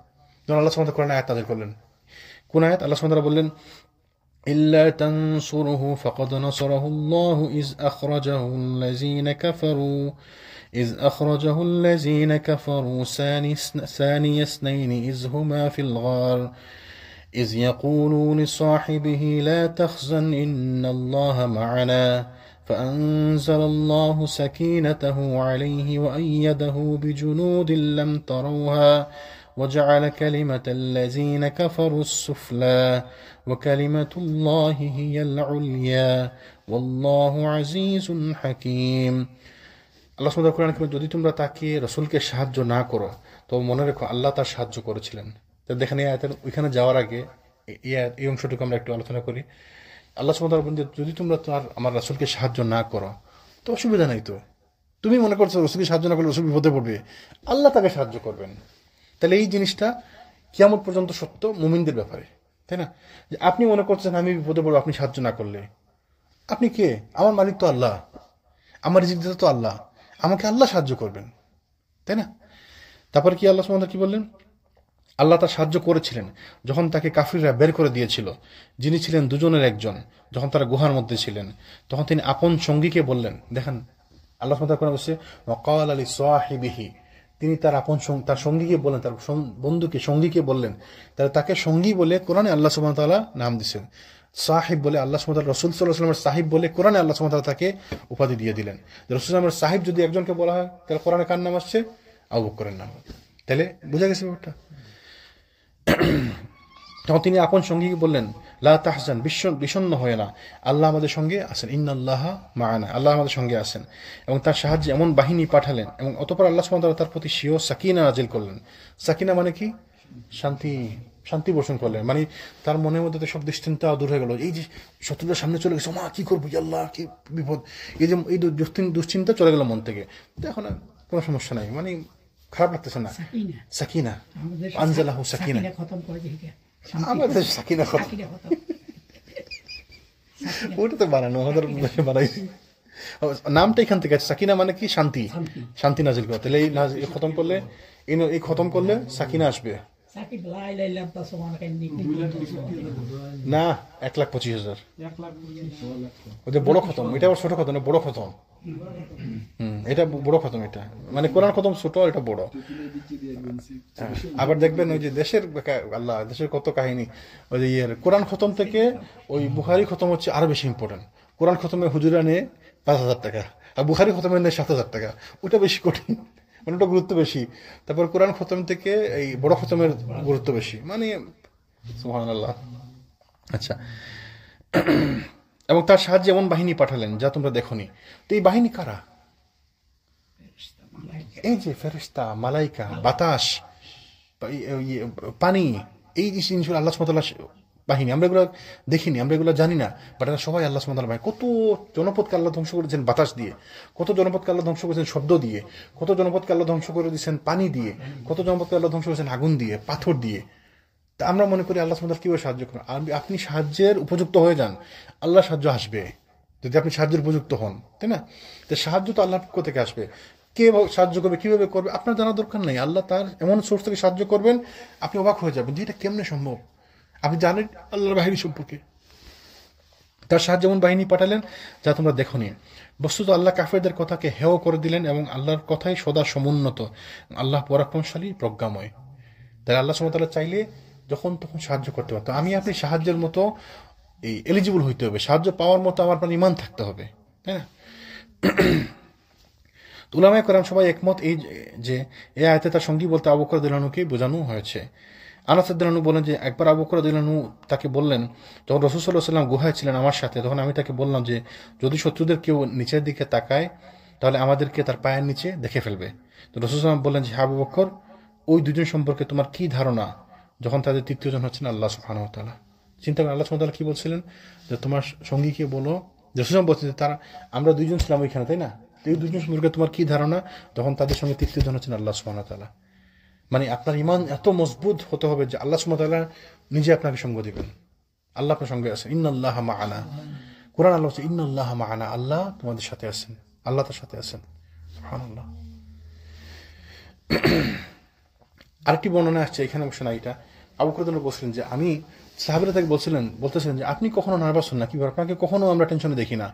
যখন আল্লাহ সুবহানাহু ওয়া তাআলা কোরআনে আয়াত নাযিল করলেন, কোন আয়াত? আল্লাহ সুবহানাহু ওয়া তাআলা বললেন, إلا تنصره فقد نصره الله إذ أخرجه الذين كفروا ثاني اثنين إذ هما في الغار إذ يقولوا لصاحبه لا تحزن إن الله معنا فأنزل الله سكينته عليه وأيده بجنود لم تروها وجعل كلمة الذين كفروا السفلى وكلمة الله هي العليا والله عزيز حكيم। আল্লাহ সুবহানাহু ওয়া তাআলা যদি তোমরা তাকে রাসূলকে সাহায্য না করো, তো মনে রেখো আল্লাহ তার সাহায্য করেছিলেন। তো দেখেন এই আয়াতের ওইখানে যাওয়ার আগে এই অংশটুকু আমরা একটু আলোচনা করি। আল্লাহ সুবহানাহু ওয়া তাআলা বলেন, যদি তোমরা আমার রাসূলকে সাহায্য না করো, তো অসুবিধা নাই। তো তুমি মনে করছো রাসূলকে সাহায্য না করলে রাসূল বিপদে পড়বে, আল্লাহ তাকে সাহায্য করবেন। তাহলে এই জিনিসটা কিয়ামত পর্যন্ত সত্য মুমিনদের ব্যাপারে, তাই না? যে আপনি মনে করছেন আমি বিপদে পড়বো আপনি সাহায্য না করলে, আপনি কে? আমার মালিক তো আল্লাহ, আমার রিজিক দাতা তো আল্লাহ, আমাকে আল্লাহ সাহায্য করবেন, তাই না? তারপর কি আল্লাহ সুবহানাহু ওয়া তাআলা কি বললেন? আল্লাহ তার সাহায্য করেছিলেন যখন তাকে কাফিররা বের করে দিয়েছিল, যিনি ছিলেন দুজনের একজন। যখন তারা গুহার মধ্যে ছিলেন, তখন তিনি আপন সঙ্গীকে বললেন, দেখেন আল্লাহ সুবহানাহু ওয়া তাআলা বলছে ওয়াকালা লিসাহিবিহি, তিনি তার তার সঙ্গীকে বললেন, তার বন্ধুকে, সঙ্গীকে বললেন। তাকে সঙ্গী বলে কোরআনে আল্লাহ সুবহানাহু ওয়া তাআলা নাম দিয়েছেন। সাহিব বলে আল্লাহ সুবহানাহু ওয়া তাআলা রাসূল সাল্লাল্লাহু আলাইহি ওয়াসাল্লামের সাহিব বলে কোরআনে আল্লাহ সুবহানাহু ওয়া তাআলা তাকে উপাধি দিয়ে দিলেন। রাসূল সাল্লাল্লাহু আলাইহি ওয়াসাল্লামের সাহিব যদি একজনকে বলা হয়, তাহলে কোরআনে কার নাম আসছে? আবু বকরের নাম। তাহলে বুঝা গেছে ব্যাপারটা? তখন তিনি আপন সঙ্গীকে বললেন, লা তাহজান, বিষণ্ণ হয় না, আল্লাহ আমাদের সঙ্গে আছেন, ইন্নাল্লাহা মাআনা, আল্লাহ আমাদের সঙ্গে আছেন। এবং তার সাহায্যে এমন বাহিনী পাঠালেন, এবং অতঃপর আল্লাহ সুবহানাহু ওয়া তাআলা তার প্রতি স্বীয় সাকিনা নাজিল করলেন। সাকিনা মানে কি? শান্তি বর্ষণ করলেন। মানে তার মনের মধ্যে তো সব দুশ্চিন্তা দূর হয়ে গেল। এই যে শত্রুদের সামনে চলে গেছে, মা কি করবো, আল্লাহ কি বিপদ, এই যে এই দুশ্চিন্তা চলে গেল মন থেকে। এখন কোনো সমস্যা নাই, মানে খারাপ লাগতেছে না। সাকিনা, আনজালাহু সাকিনা, আমাদের সাকিনা খতম, ওটা তো বানানো, আমাদের বানাইছি নামটা এখান থেকে। সাকিনা মানে কি? শান্তি নাজিল করা। তাহলে এই খতম করলে, এই খতম করলে সাকিনা আসবে না? 1,25,000 ওদের বড় খতম, এটা আবার ছোট খতম, বড় খতম। এটা বড় খতম, এটা মানে কোরআন খতম ছোট, এটা বড়। আবার দেখবেন ওই যে দেশের কত কাহিনী, ওই যে কোরআন খতম থেকে ওই বুখারি খতম হচ্ছে আরো বেশি ইম্পর্টেন্ট। কোরআন খতমে হুজুরা নেয় 5,000 টাকা, আর বুখারি খতমে নেয় 7,000 টাকা। ওটা বেশি কঠিন, মানে ওটা গুরুত্ব বেশি। তারপর কোরআন খতম থেকে এই বড় খতমের গুরুত্ব বেশি, মানে সুবহানাল্লাহ। আচ্ছা, এবং তার সাহায্যে এমন বাহিনী পাঠালেন যা তোমরা দেখোনি। তো এই বাহিনী কারা? এই যে ফেরেশতা, মালাইকা, বাতাস, পানি, এই জিনিসগুলো আল্লাহ সুবহানাহু ওয়া তাআলা বাহিনী। আমরা এগুলো দেখিনি, আমরা এগুলো জানি না, বাট এটা সবাই আল্লাহ সুবহানাহু ওয়া তাআলা বাহিনী। কত জনপদকে আল্লাহ ধ্বংস করেছেন বাতাস দিয়ে, কত জনপদকে আল্লাহ ধ্বংস করেছেন শব্দ দিয়ে, কত জনপদকে আল্লাহ ধ্বংস করে দিয়েছেন পানি দিয়ে, কত জনপদকে আল্লাহ ধ্বংস করেছেন আগুন দিয়ে, পাথর দিয়ে। তা আমরা মনে করি আল্লাহ সুবহানাহু ওয়া তাআলা কিভাবে সাহায্য করেন। আপনি সাহায্যের উপযুক্ত হয়ে যান, আল্লাহ সাহায্য আসবে, যদি আপনি সাহায্যের উপযুক্ত হন, তাই না? তো সাহায্য তো আল্লাহর পক্ষ থেকে আসবে। কে সাহায্য করবে, কিভাবে করবে, আপনার জানার দরকার নেই। আল্লাহ তার এমন সোর্স থেকে সাহায্য করবেন, আপনি অবাক হয়ে যাবেন যে এটা কেমনে সম্ভব। আপনি জানেন আল্লাহর বাহিনী সম্পর্কে। তার সাহায্য এমন বাহিনী পাঠালেন যা তোমরা দেখোনি। বস্তুত আল্লাহ কাফেরদের কথাকে হেয় করে দিলেন এবং আল্লাহর কথাই সদা সমুন্নত, আল্লাহ পরাক্রমশালী প্রজ্ঞাময়। তাই আল্লাহ সুবহানাহু ওয়া তাআলা চাইলে যখন তখন সাহায্য করতে পারতো। আমি আপনি সাহায্যের মতো এই এলিজিবল হইতে হবে, সাহায্য পাওয়ার মতো আমার আপনার ঈমান থাকতে হবে, তাই না? উলামায়ে কেরাম সবাই একমত যে এই আয়াতে তার সঙ্গী বলতে আবু বকর রাদিয়াল্লাহু আনহুকে বোঝানো হয়েছে। আনাস রাদিয়াল্লাহু আনহু বলেন যে একবার আবু বকর রাদিয়াল্লাহু আনহু তাকে বললেন, যখন রাসূল সাল্লাল্লাহু আলাইহি ওয়াসাল্লাম গুহায় ছিলেন আমার সাথে, তখন আমি তাকে বললাম যে যদি শত্রুদের কেউ নিচের দিকে তাকায় তাহলে আমাদেরকে তার পায়ের নিচে দেখে ফেলবে। তো রাসূল সাল্লাল্লাহু আলাইহি ওয়াসাল্লাম বললেন যে আবু বকর, ওই দুজন সম্পর্কে তোমার কি ধারণা যখন তাদের তৃতীয় জন হচ্ছেন আল্লাহ সুবহানাহু ওয়া তাআলা? চিন্তা করেন, আল্লাহ সুবহানাহু ওয়া তাআলা কি বলছিলেন যে তোমার সঙ্গীকে বলো, রাসূল সাল্লাল্লাহু আলাইহি ওয়াসাল্লাম বলছেন তারা আমরা দুইজন ছিলাম ওইখানে, তাই না? এই দুজন সম্পর্কে তোমার কি ধারণা যখন তাদের সঙ্গে তৃতীয় জন হচ্ছেন আল্লাহ সুবহানাহু ওয়া তাআলা? মানে আপনার ঈমান এত মজবুত হতে হবে যে আল্লাহ সুবহানাহু ওয়া তাআলা নিজে আপনাকে সঙ্গ দিবেন, আল্লাহ আপনার সঙ্গে আছেন। ইন্নাল্লাহা মা'ানা, কোরআন আল্লাহ বলছে ইন্নাল্লাহা মা'ানা, আল্লাহ তোমাদের সাথে আছেন, আল্লাহ তার সাথে আছেন। সুবহানাল্লাহ। আরেকটি বর্ণনা আসছে, এখানে অবশ্য না, এটা আবু বকর রাদিয়াল্লাহু আনহু বলছিলেন যে আমি, সাহাবীরা তাকে বলতেছিলেন যে আপনি কখনো নার্ভাস হন না, কি আপনাকে কখনো আমরা টেনশনে দেখি না,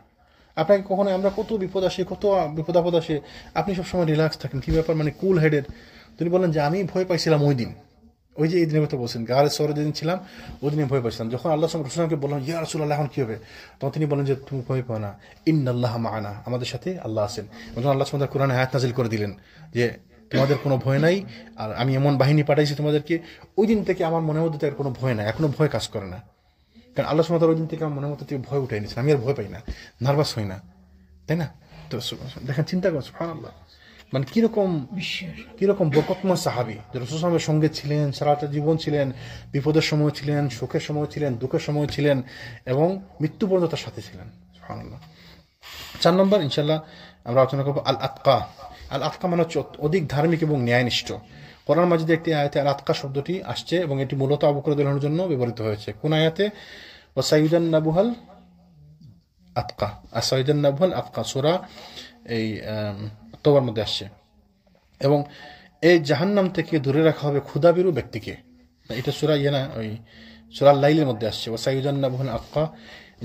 আপনাকে কখনো আমরা কত বিপদ আসে, কত বিপদ আপদ আসে, আপনি সবসময় রিল্যাক্স থাকেন, কি ব্যাপার, মানে কুল হেডেড। তিনি বললেন যে আমি ভয় পাইছিলাম ওই দিন, ওই যে এই দিনের কথা বলছেন গারে শহরে যেদিন ছিলাম ওই দিনে ভয় পাইছিলাম, যখন আল্লাহ রাসূলকে বললাম ইয়া রাসূলুল্লাহ এখন কি হবে, তখন তিনি বলেন যে তুমি ভয় পাও না, ইন্নাল্লাহা মা'ানা, আমাদের সাথে আল্লাহ আছেন। এবং আল্লাহ সুবহানাহু ওয়া তাআলা কোরআনে আয়াত নাযিল করে দিলেন যে তোমাদের কোনো ভয় নাই, আর আমি এমন বাহিনী পাঠাইছি তোমাদেরকে, ওই দিন থেকে আমার মনের মধ্যে তার কোনো ভয় নাই, এখনো ভয় কাজ করে না, কারণ আল্লাহ সুবহানাহু ওয়া তাআলা ওই দিন থেকে আমার মনের মধ্যে থেকে ভয় উঠাই নিয়েছেন, আমি আর ভয় পাই না, নার্ভাস হই না, তাই না? তো দেখেন, চিন্তা করেন সুবহানাল্লাহ, মানে কিরকম বরকতময় সাহাবী, যে রাসূল সাল্লাল্লাহু আলাইহি ওয়াসাল্লামের সঙ্গে ছিলেন, সারাটা জীবন ছিলেন, বিপদের সময় ছিলেন, সুখের সময় ছিলেন, দুঃখের সময় ছিলেন, এবং মৃত্যু পর্যন্ত তার সাথে ছিলেন। সুবহানাল্লাহ। 4 নম্বর ইনশাআল্লাহ আমরা আলোচনা করব আল আতকা। আল আতকা মানে হচ্ছে অধিক ধার্মিক এবং ন্যায়নিষ্ঠ। কোরআন মাজিদে একটি আয়াতে আল আতকা শব্দটি আসছে এবং এটি মূলত আবু বকর রাদিয়াল্লাহু আনহুর জন্য ব্যবহৃত হয়েছে। কোন আয়াতে? ওয়াসাইয়ুজান্নাবুহাল আতকা, আসাইয়ুজান্নাবুহাল আতকা, সূরা এই তওবার মধ্যে আসছে। এবং এই জাহান্নাম থেকে দূরে রাখা হবে ক্ষুধাবিরু ব্যক্তিকে, এটা সূরা ওই সূরা লাইলের মধ্যে আসছে। ওয়াসাইয়ুজান্নাবুহাল আতকা,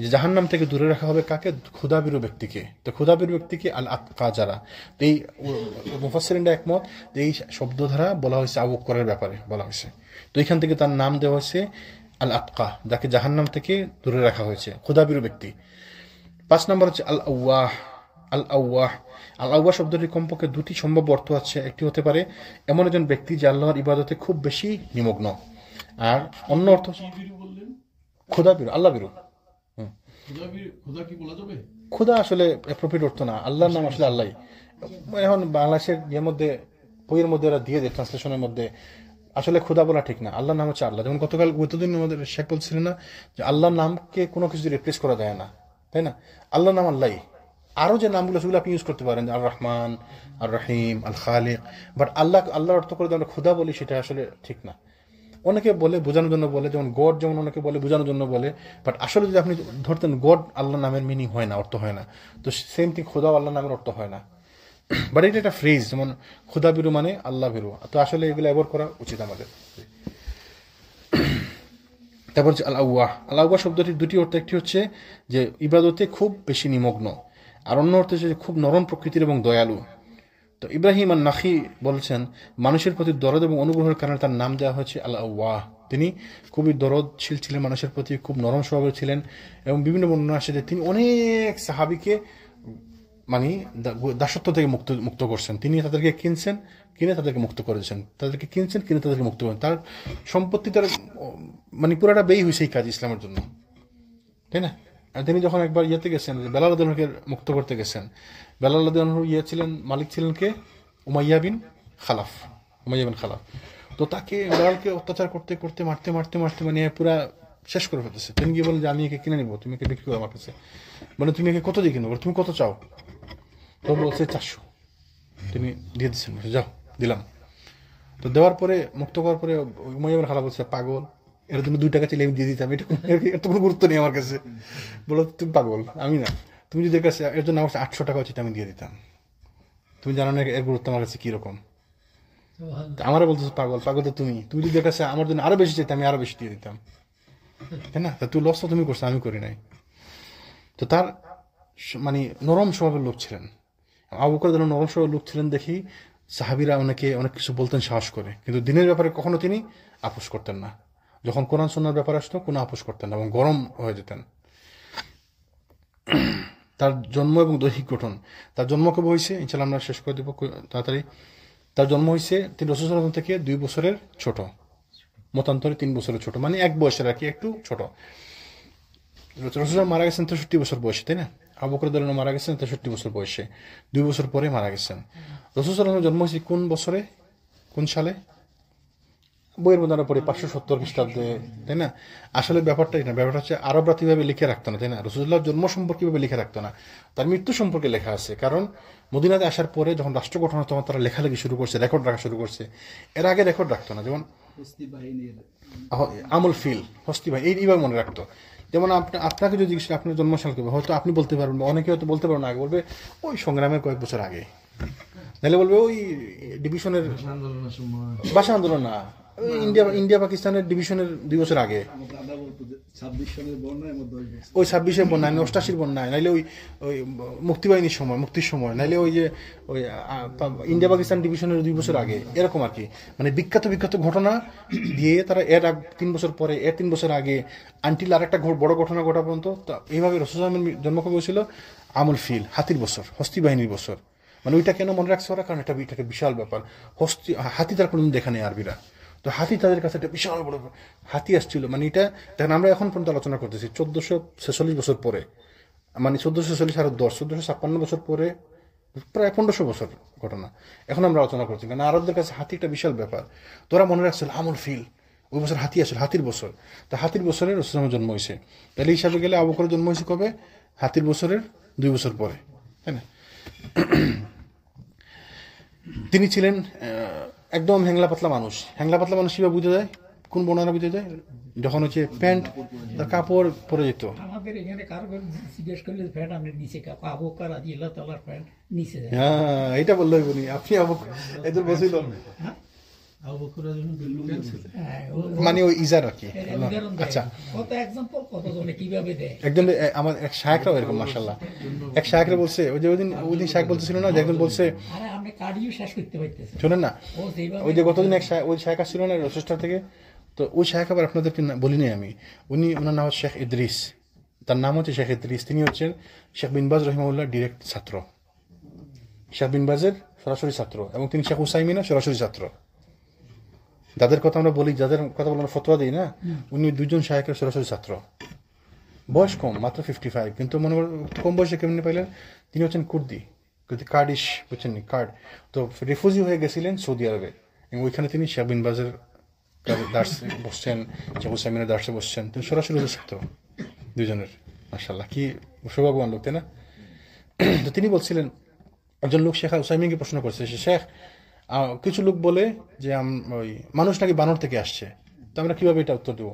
যে জাহান্নাম থেকে দূরে রাখা হবে কাকে? ক্ষুধাবিরু ব্যক্তিকে। তো ক্ষুধাবিরু ব্যক্তিকে আল আতকা যারা, তো এই মুফাসসিরিনরা একমত যে এই শব্দ দ্বারা বলা হয়েছে আবু বকরের ব্যাপারে বলা হয়েছে। তো এখান থেকে তার নাম দেওয়া হয়েছে আল আতকা, যাকে জাহান্নাম থেকে দূরে রাখা হয়েছে, ক্ষুধাবিরু ব্যক্তি। 5 নম্বর হচ্ছে আল আওয়াহ। আল আওয়াহ, আল আওয়াহ শব্দটির কমপক্ষে 2টি সম্ভব অর্থ আছে। একটি হতে পারে এমন একজন ব্যক্তি যে আল্লাহর ইবাদতে খুব বেশি নিমগ্ন, আর অন্য অর্থ ক্ষুধাবিরু, আল্লাহ বিরু। খোদা কি বলা যাবে? ক্ষুধা আসলে অ্যাপ্রোপ্রিয়েট অর্থ না, আল্লাহর নাম আসলে আল্লাহ। এখন বাংলাদেশের ইয়ের মধ্যে, বইয়ের মধ্যে ওরা দিয়ে দেয়, ট্রান্সলেশনের মধ্যে আসলে ক্ষুধা বলা ঠিক না, আল্লাহর নাম হচ্ছে আল্লাহ। যেমন গতকাল গতদিন আমাদের শেখ বলছিলেন না যে আল্লাহর নামকে কোনো কিছু রিপ্লেস করা যায় না, তাই না? আল্লাহর নাম আল্লাহ। আরও যে নামগুলো সেগুলো আপনি ইউজ করতে পারেন, আর রহমান, আর রহিম, আল খালিক, বাট আল্লাহর অর্থ করে আমরা ক্ষুধা বলি, সেটা আসলে ঠিক না। অনেকে বলে বোঝানোর জন্য বলে, যেমন গড, যেমন অনেকে বলে বোঝানোর জন্য বলে, বাট আসলে যদি আপনি ধরতেন গড আল্লাহ নামের মিনিং হয় না, অর্থ হয় না, তো সেম থিং ক্ষুধাও আল্লাহ নামের অর্থ হয় না। বাট এটা একটা ফ্রেজ, যেমন ক্ষুধা বিরু মানে আল্লাহ বিরু, তো আসলে এগুলো অ্যাভয়েড করা উচিত আমাদের। তারপর হচ্ছে আল আওয়াহ। আল আওয়াহ শব্দটির 2টি অর্থ, একটি হচ্ছে যে ইবাদতে খুব বেশি নিমগ্ন, আর অন্য অর্থ হচ্ছে খুব নরম প্রকৃতির এবং দয়ালু। তো ইব্রাহিম আর নাখি বলছেন মানুষের প্রতি দরদ এবং অনুগ্রহের কারণে তার নাম দেওয়া হয়েছে আল আওয়াহ। তিনি খুবই দরদশীল ছিলেন, মানুষের প্রতি খুব নরম স্বভাবের ছিলেন, এবং বিভিন্ন বর্ণনা আসে যে তিনি অনেক সাহাবীকে মানে দাসত্ব থেকে মুক্ত করছেন। তিনি তাদেরকে কিনে তাদেরকে মুক্ত করেছেন, তাদেরকে কিনে তাদেরকে মুক্ত করেন। তার সম্পত্তি তার মানে পুরাটা ব্যয় হয়েছে এই কাজ ইসলামের জন্য, তাই না? আর তিনি যখন একবার ইয়েতে গেছেন, বেলাল রাদিয়াল্লাহু আনহুকে মুক্ত করতে গেছেন, বেলাল রাদিয়াল্লাহু আনহু ছিলেন, মালিক ছিলেন কে? উমাইয়া বিন খালাফ। তো তাকে বেলালকে অত্যাচার করতে করতে মারতে মানে পুরা শেষ করে ফেলতেছে। তিনি গিয়ে বলেন যে আমি একে কিনে নিবো, তুমি একে বিক্রি করো আমার কাছে। মানে তুমি একে কত দিয়ে কিনবো, তুমি কত চাও? তো বলছে 400। তিনি দিয়ে দিচ্ছেন, যাও দিলাম। তো দেওয়ার পরে, মুক্ত করার পরে উমাইয়া বিন খালাফ বলছে পাগল, এর জন্য 2 টাকা চাইলে আমি দিয়ে দিতাম, এটা কোনো গুরুত্ব নেই আমার কাছে। বলো তুমি পাগল, আমি না, তুমি যদি কাছে এর জন্য আমার 800 টাকা উচিত আমি দিয়ে দিতাম, তুমি জানো না এর গুরুত্ব আমার কাছে কিরকম। আমারও বলতেছো পাগল তো তুমি যদি কাছে আমার জন্য আরো বেশি চাইতে আমি আরো বেশি দিয়ে দিতাম, তাই না? তুই লস তো তুমি করছো, আমি করি নাই। তো তার মানে নরম স্বভাবের লোক ছিলেন। আবু বকর যেন নরম স্বভাবের লোক ছিলেন দেখি সাহাবীরা অনেকে অনেক কিছু বলতেন সাহস করে, কিন্তু দিনের ব্যাপারে কখনো তিনি আপোষ করতেন না। যখন কোরআন সুন্নাহর ব্যাপারে আসতো কোনো আপোষ করতেন না এবং গরম হয়ে যেতেন। তার জন্ম এবং দৈহিক গঠন, তার জন্ম কবে হয়েছে ইনশাল্লাহ আমরা শেষ করে দেবো তাড়াতাড়ি। তার জন্ম হয়েছে তিনি রাসূল সাল্লাল্লাহু আলাইহি ওয়াসাল্লাম থেকে 2 বছরের ছোট, মতান্তরে 3 বছরের ছোট, মানে এক বয়সের আর কি, একটু ছোট। রাসূল মারা গেছেন 63 বছর বয়সে, তাই না? আবু বকর রাদিয়াল্লাহু আনহু মারা গেছেন 63 বছর বয়সে, 2 বছর পরে মারা গেছেন। রাসূল সাল্লাল্লাহু আলাইহি ওয়াসাল্লাম জন্ম হয়েছে কোন বছরে, কোন সালে? বইয়ের মধ্যে আমরা পড়ি 570 খ্রিস্টাব্দে, তাই না? আসলে ব্যাপারটাই না, ব্যাপারটা হচ্ছে আরবরা এইভাবে লিখে রাখতো না, তাই না? রাসূলুল্লাহর জন্ম সম্পর্কে ভাবে লিখে রাখতো না, তার মৃত্যু সম্পর্কে লেখা আছে। কারণ মদিনাতে আসার পরে যখন রাষ্ট্র গঠন হয় তখন তারা লেখালেখি শুরু করছে, রেকর্ড রাখা শুরু করছে। এর আগে রেকর্ড রাখতো না, যেমন আমল ফিল, হস্তি ভাই এইভাবে মনে রাখতো। যেমন আপনাকে যদি আপনার জন্মসাল করবে, হয়তো আপনি বলতে পারবেন, অনেকে হয়তো বলতে পারবেন আগে, বলবে ওই সংগ্রামের কয়েক বছর আগে, নাহলে বলবে ওই ডিভিশনের আন্দোলনের সময় ভাষা আন্দোলন না, ইন্ডিয়া পাকিস্তানের ডিভিশনের 2 বছর আগে, ওই 26-এর বন্যায়, 88-র বন্যায়, নাইলে ওই মুক্তিবাহিনীর সময়, মুক্তির সময়, নাইলে ওই যে ওই ইন্ডিয়া পাকিস্তান ডিভিশনের 2 বছর আগে, এরকম আর কি। মানে বিখ্যাত ঘটনা দিয়ে তারা এর 3 বছর পরে, এর 3 বছর আগে, আনটিল আরেকটা বড় ঘটনা ঘটা পর্যন্ত এইভাবে রাসূল সাল্লাল্লাহু আলাইহি ওয়াসাল্লামের জন্ম কবে হয়েছিল? আমল ফিল, হাতির বছর, হস্তি বাহিনীর বছর। মানে ওইটা কেন মনে রাখছে ওরা? কারণ এটাকে বিশাল ব্যাপার। হাতি তার কোনোদিন দেখা নেই আরবিরা, তো হাতি তাদের কাছে একটা বিশাল বড় হাতি আসছিল। মানে এটা দেখেন, আমরা এখন পর্যন্ত আলোচনা করতেছি 1446 বছর পরে, মানে 1446 আর 10, 1456 বছর পরে, প্রায় 1500 বছর ঘটনা এখন আমরা আলোচনা করছি। কারণ আরবদের কাছে হাতি একটা বিশাল ব্যাপার। তোরা মনে রাখছিল আমল ফিল, ওই বছর হাতি আসল, হাতির বছর। তো হাতির বছরে রাসূল সাল্লাল্লাহু আলাইহি ওয়াসাল্লামের জন্ম হয়েছে, তাহলে হিসাবে গেলে আবু বকরের জন্ম হয়েছে কবে? হাতির বছরের 2 বছর পরে, তাই না? তিনি ছিলেন একদম হ্যাংলা পাতলা মানুষ। হ্যাংলা পাতলা মানুষ কিভাবে বুঝে যায়? কোন বর্ণনা বুঝে যায়? যখন হচ্ছে প্যান্ট, তার কাপড় পরে যেত। আমাদের এখানে কারো জিজ্ঞেস করলে প্যান্ট আমি নিচে, আবু বকর রাদিয়াল্লাহু তাআলার প্যান্ট নিচে যায়। হ্যাঁ, এটা বললেই বলি আপনি এদের বলছিল মানে ওই ইজার আর কি। আচ্ছা, কত এক্সাম্পল, কতজনে কিভাবে দেয়। একজন আমার এক শায়েখরাও এরকম, মাশাআল্লাহ, এক শায়েখরা বলছে, ওই যে ওই দিন শায়েখ বলতেছিল না, যে একজন বলছে, আরে আপনি কার্ডিও শেষ করতে পারতেছেন, শোনেন না, ও যেভাবে ওই যে গতদিন ওই শায়েখ আসছিল না রচেষ্টা থেকে, তো ওই শায়েখ আবার আপনাদেরকে বলিনি আমি, ওনার নাম হচ্ছে শেখ ইদ্রিস, তার নাম হচ্ছে শেখ ইদ্রিস। তিনি হচ্ছেন শেখ বিন বাজ রহিমাহুল্লাহ ডিরেক্ট ছাত্র, শেখ বিন বাজের সরাসরি ছাত্র, এবং তিনি শেখ উসাইমিনের সরাসরি ছাত্র। যাদের কথা আমরা বলি, যাদের কথা বলে আমরা ফতোয়া দিই না, উনি 2জন শায়েখের সরাসরি ছাত্র। বয়স কম, মাত্র 55, কিন্তু মনে করেন কম বয়সে কেমনি পাইলেন? তিনি হচ্ছেন কুর্দি, কার্ডিশ, বুঝছেন নি, কার্ড। তো রিফিউজি হয়ে গেছিলেন সৌদি আরবে, এবং ওইখানে তিনি শেখ বিন বাজের দার্সে বসছেন, শেখ উসাইমিনের দার্সে বসছেন। তিনি সরাসরি ছাত্র 2জনের। মাশাআল্লাহ, কি সৌভাগ্যবান লোক, তাই না? তো তিনি বলছিলেন, একজন লোক শেখ উসাইমিনকে প্রশ্ন করছে, শেখ, কিছু লোক বলে যে ওই মানুষ নাকি বানর থেকে আসছে, তো আমরা কিভাবে এটা উত্তর দেবো?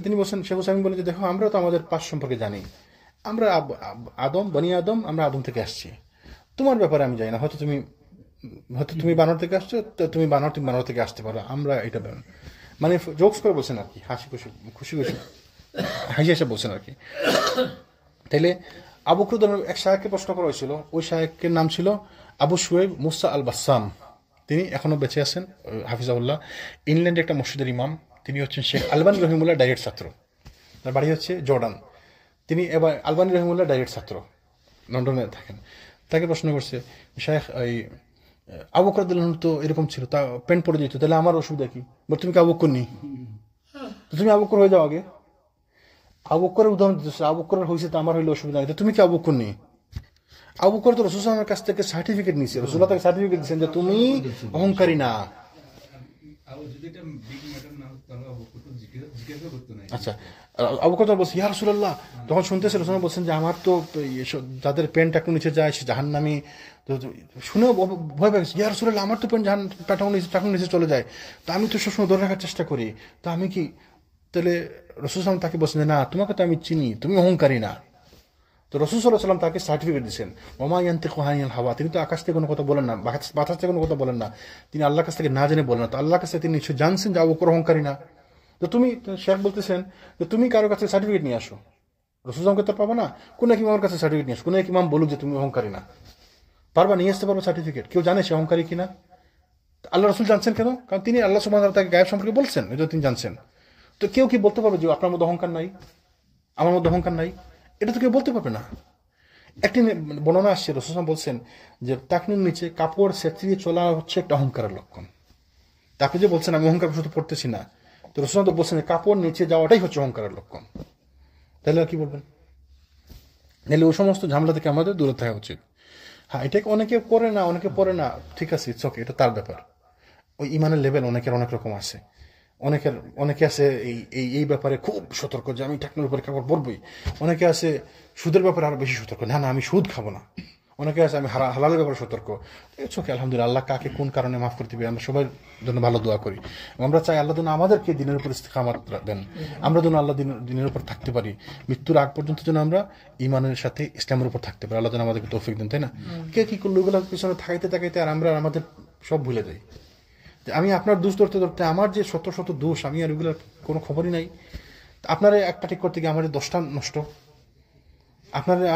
তিনি বলছেন, শেখ উসাইমিন বলেন যে দেখো, আমরা তো আমাদের পাশ সম্পর্কে জানি, আমরা বনি আদম, আমরা আদম থেকে আসছি। তোমার ব্যাপারে আমি জানি না, হয়তো তুমি বানর থেকে আসছো, তো তুমি বানর থেকে আসতে পারো, আমরা এটা মানে জোকস করে বলছেন আর কি, খুশি হাসি হাসি বলছেন আর কি। তাইলে আবু বকর এক শায়েখকে প্রশ্ন করা হয়েছিল, ওই শায়েখের নাম ছিল আবু শুয়েব মুসা আল বাসাম। তিনি এখনো বেঁচে আছেন, হাফিজাহুল্লাহ। ইংল্যান্ডে একটা মসজিদের ইমাম। তিনি হচ্ছেন শেখ আলবানী রহিমুল্লাহ ডাইরেক্ট ছাত্র, তার বাড়ি হচ্ছে জর্ডান। তিনি এবার আলবানী রহিমুল্লাহ ডাইরেক্ট ছাত্র, লন্ডনে থাকেন। তাকে প্রশ্ন করছে, শায়েখ, এই আবু বকর রাদিয়াল্লাহু আনহু তো এরকম ছিল, তা প্যান্ট পরে যেত, তাহলে আমার অসুবিধা কি? বল, তুমি কি আবু বকর নি? তুমি আবু বকর হয়ে যাও আগে। আবু বকরের উদাহরণ দিতেছে, আবু বকরের হয়েছে তো আমার হইলে অসুবিধা নেই, তুমি কি আবু বকর নি? আবু বকর তো রাসূল সাল্লাল্লাহু আলাইহি ওয়াসাল্লামের কাছ থেকে সার্টিফিকেট নিয়েছে, রাসূলুল্লাহ তাকে সার্টিফিকেট দিয়েছেন যে তুমি অহংকারী না। আচ্ছা, আবু বকর বলছে, ইয়া রাসূলুল্লাহ, তখন শুনতেছে রাসূলুল্লাহ বলছেন যে আমার তো যাদের প্যান্ট টাকুন নিচে যায় সে জাহান্নামী। তো শুনে ভয় পেয়ে গেছে, ইয়া রাসূলুল্লাহ, আমার তো প্যান্ট টাকুন নিচে চলে যায়, তো আমি তো সবসময় ধরে রাখার চেষ্টা করি, তো আমি কি? তাহলে রাসূল সাল্লাল্লাহু আলাইহি তাকে বলছেন যে না, তোমাকে তো আমি চিনি, তুমি অহংকারী না। তো রাসূল সাল্লাল্লাহু আলাইহি ওয়াসাল্লাম তাকে সার্টিফিকেট দিয়েছেন, ওমা ইয়ানতিকু আনিল হাওয়া, তিনি তো আকাশ থেকে কোনো কথা বলেন না, বাতাস থেকে কোনো কথা বলেন না, তিনি আল্লাহর কাছ থেকে না জেনে বলেন না। তো আল্লাহর কাছে তিনি নিশ্চয় জানছেন যে আবু বকর অহংকারী না। তো তুমি শেখ বলতেছেন যে তুমি কারো কাছে সার্টিফিকেট নিয়ে আসো, রসুল তো পাবো না, কোন এক ইমামের কাছে সার্টিফিকেট নিয়ে আসো, কোন এক ইমাম বলুক যে তুমি অহংকারী না, পারবা, নিয়ে আসতে পারবো সার্টিফিকেট? কেউ জানে সে অহংকারী কিনা? আল্লাহ রসুল জানছেন কেন? কারণ তিনি আল্লাহ সুবহানাহু ওয়া তাআলা তাকে গায়েব সম্পর্কে বলছেন, এটা তিনি জানছেন। তো কেউ কি বলতে পারবে যে আপনার মধ্যে অহংকার নাই, আমার মধ্যে অহংকার নাই? এটা তো কেউ বলতে পারবে না। একটি বর্ণনা আসছে, রসুল বলছেন যে টাকনুর নিচে কাপড় সেঁচিয়ে চলা হচ্ছে একটা অহংকারের লক্ষণ। তা আপনি যে বলছেন আমি অহংকার শুধু পড়তেছি না, তো রসুল তো বলছেন কাপড় নিচে যাওয়াটাই হচ্ছে অহংকারের লক্ষণ। তাহলে আর কি বলবেন? তাহলে ওই সমস্ত ঝামেলা থেকে আমাদের দূরে থাকা উচিত। হ্যাঁ, এটাকে অনেকে করে না, অনেকে পড়ে না, ঠিক আছে, ইটস ওকে, এটা তার ব্যাপার। ওই ইমানের লেভেল অনেকের অনেক রকম আছে। অনেকে আছে এই ব্যাপারে খুব সতর্ক যে আমি টাকনুর উপরে কাপড় পরবই। অনেকে আছে সুদের ব্যাপারে আরো বেশি সতর্ক, না আমি সুদ খাবো না। অনেকে আছে আমি হালালের ব্যাপারে সতর্ক। ইটস ওকে, আলহামদুলিল্লাহ, আল্লাহ কাকে কোন কারণে মাফ করে দিবে, আমরা সবাই জন্য ভালো দোয়া করি। আমরা চাই আল্লাহ যেন আমাদেরকে দিনের উপর ইস্তিকামাত দেন, আমরা যেন আল্লাহ দিনের উপর থাকতে পারি, মৃত্যুর আগ পর্যন্ত যেন আমরা ইমানের সাথে ইসলামের উপর থাকতে পারি। আল্লাহ যেন আমাদেরকে তৌফিক দেন, তাই না? কে কি করলো ওগুলোর পিছনে থাকাইতে আর আমরা আমাদের সব ভুলে যাই। আমি আপনার দোষ ধরতে আমার যে শত শত দোষ, আমি আর ওগুলোর কোনো খবরই নাই। আপনার একটা ঠিক করতে গিয়ে আমার 10টা নষ্ট,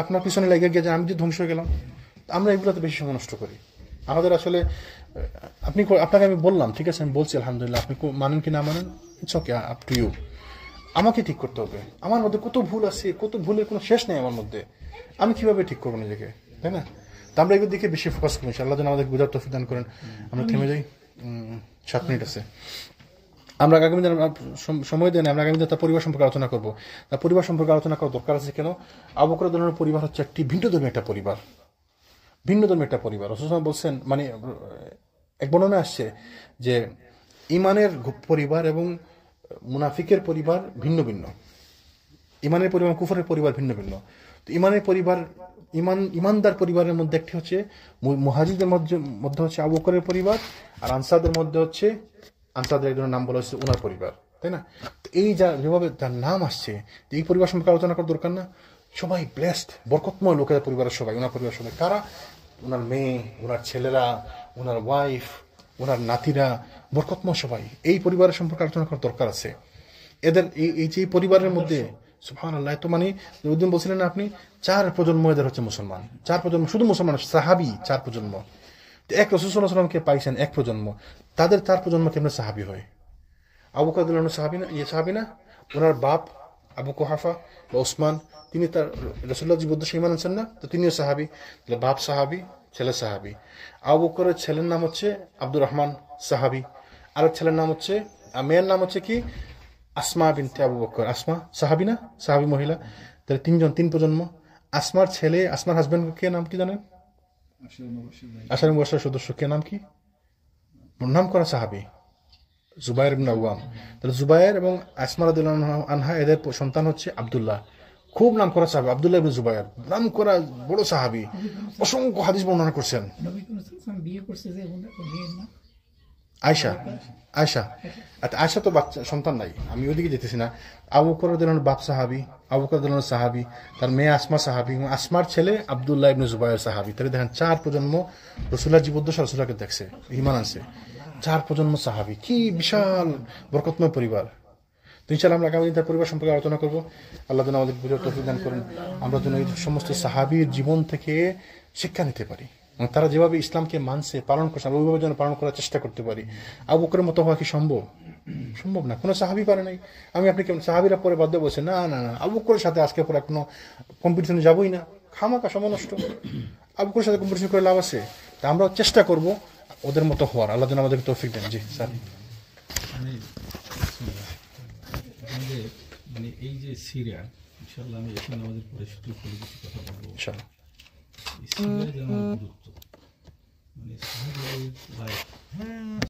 আপনার পিছনে লেগে গিয়ে যে আমি যে ধ্বংস হয়ে গেলাম। আমরা এগুলোতে বেশি সময় নষ্ট করি। আমাদের আসলে আপনাকে আমি বললাম, ঠিক আছে, আমি বলছি আলহামদুলিল্লাহ, আপনি মানেন কি না মানেন, it's okay, up to you. আমাকে ঠিক করতে হবে। আমার মধ্যে কত ভুল আছে, কত ভুলের কোনো শেষ নেই আমার মধ্যে। আমি কিভাবে ঠিক করবো নিজেকে, তাই না? তা আমরা এগুলোর দিকে বেশি ফোকাস করি। আল্লাহ যেন আমাদের বুঝার তৌফিক দান করেন। আমরা থেমে যাই, 7 মিনিট আছে। আমরা আগামী দিন সময় দেন, আমরা আগামী দিন তার পরিবার সম্পর্কে আলোচনা করবো। তার পরিবার সম্পর্কে আলোচনা করার দরকার আছে কেন? আবু বকর রাদিয়াল্লাহু আনহুর পরিবার হচ্ছে একটি ভিন্ন ধর্মী একটা পরিবার, ভিন্ন ধর্মী একটা পরিবার। রাসূল সাল্লাল্লাহু আলাইহি ওয়াসাল্লাম বলছেন, মানে এক বর্ণনা আসছে যে ইমানের পরিবার এবং মুনাফিকের পরিবার ভিন্ন ভিন্ন। ইমানের পরিবার, কুফরের পরিবার ভিন্ন ভিন্ন। তো ইমানের পরিবার, ইমানদার পরিবারের মধ্যে একটি হচ্ছে মুহাজিরদের মধ্যে হচ্ছে আবু বকরের পরিবার, আর আনসারদের মধ্যে হচ্ছে আনসারদের একজনের নাম বলা হচ্ছে উনার পরিবার, তাই না? তো এই যেভাবে তার নাম আসছে, এই পরিবার সম্পর্কে আলোচনা করার দরকার না? সবাই ব্লেসড, বরকতময় লোকের পরিবারের সবাই, ওনার পরিবার সবাই কারা? ওনার মেয়ে, ওনার ছেলেরা, ওনার ওয়াইফ, ওনার নাতিরা, বরকতময় সবাই। এই পরিবারের সম্পর্কে আলোচনা করার দরকার আছে। এদের এই যে পরিবারের মধ্যে সুবহানাল্লাহ, তো মানে ওইদিন বলছিলেন না আপনি, 4 প্রজন্ম এদের হচ্ছে মুসলমান, 4 প্রজন্ম, শুধু মুসলমান, সাহাবি 4 প্রজন্ম। এক রাসূল সাল্লাল্লাহু আলাইহি ওয়াসাল্লামকে পাইছেন 1 প্রজন্ম, তাদের 4 প্রজন্ম কেমনে সাহাবি হয়? আবু বকর রাদিয়াল্লাহু আনহু সাহাবি না? ওনার বাপ আবু কুহাফা বা ওসমান, তিনি তার রাসূলুল্লাহ যুদ্ধ ঈমান আনছেন না, তো তিনিও সাহাবি। তাহলে বাপ সাহাবি, ছেলে সাহাবি। আবু বকরের ছেলের নাম হচ্ছে আব্দুর রহমান, সাহাবি। আরেক ছেলের নাম হচ্ছে, মেয়ের নাম হচ্ছে কি, আসমা বিনতে আবু বকর, আসমা সাহাবি না, সাহাবি মহিলা। তাহলে 3 প্রজন্ম। আসমার ছেলে, আসমার হাজবেন্ড কে নাম কি জানেন? আশার মুবাশশার সদস্য কে নাম কি? নাম করা সাহাবি জুবাইর ইবনে আওয়াম। তাহলে জুবাইর এবং আসমা রাদিয়াল্লাহু আনহা, এদের সন্তান হচ্ছে আব্দুল্লাহ, খুব নাম করা সাহাবী। আব্দুল্লাহ ইবনে জুবাইর নাম করা বড় সাহাবী, অসংখ্য হাদিস বর্ণনা করছেন। নবী করিম সাল্লাল্লাহু আলাইহি ওয়াসাল্লাম বিয়ে করছে যে মেয়ের নাম আয়েশা। আচ্ছা, আয়েশা তো বাচ্চা সন্তান নাই, আমি ওইদিকে যেতেছি না। আবু বকর রাদিয়াল্লাহু আনহু বাপ সাহাবী, আবু বকর রাদিয়াল্লাহু আনহু সাহাবী, তার মেয়ে আসমা সাহাবী, এবং আসমার ছেলে আব্দুল্লাহ ইবনে জুবাইর সাহাবী। তাহলে দেখেন 4 প্রজন্ম রাসূলুল্লাহ জীবদ্দশা রাসূলুল্লাহকে দেখছে, ঈমান আনছে, 4 প্রজন্ম সাহাবী। কি বিশাল বরকতময় পরিবার। তো ইনশাআল্লাহ আমরা আগামী দিন তার পরিবার সম্পর্কে আলোচনা করবো। আল্লাহ যেন আমাদের বুঝার তৌফিক দান করেন, আমরা যেন এই সমস্ত সাহাবীর জীবন থেকে শিক্ষা নিতে পারি, এবং তারা যেভাবে ইসলামকে মানছে, পালন করছে, আমরা ওইভাবে যেন পালন করার চেষ্টা করতে পারি। আবু বকরের মতো হওয়া কি সম্ভব? সম্ভব না, কোনো সাহাবী পারে নাই। আমি আপনি কেমন সাহাবীরা পরে বাধ্য বলছে না না না, আবু বকরের সাথে আজকে পরে কোনো কম্পিটিশনে যাবোই না, খামাকা সময় নষ্ট। আবু বকরের সাথে কম্পিটিশন করে লাভ আছে? তা আমরাও চেষ্টা করবো ওদের মতো হওয়ার। আল্লাহ যেন আমাদেরকে তৌফিক দেন। জি স্যার। মানে এই যে সিরিয়া, ইনশাআল্লাহ আমি এখানে আমাদের পরিস্থিতি কিছু কথা বলবো ইনশাআল্লাহ। সিরিয়া যেন গুরুত্ব, মানে সাহাবীদের লাইফ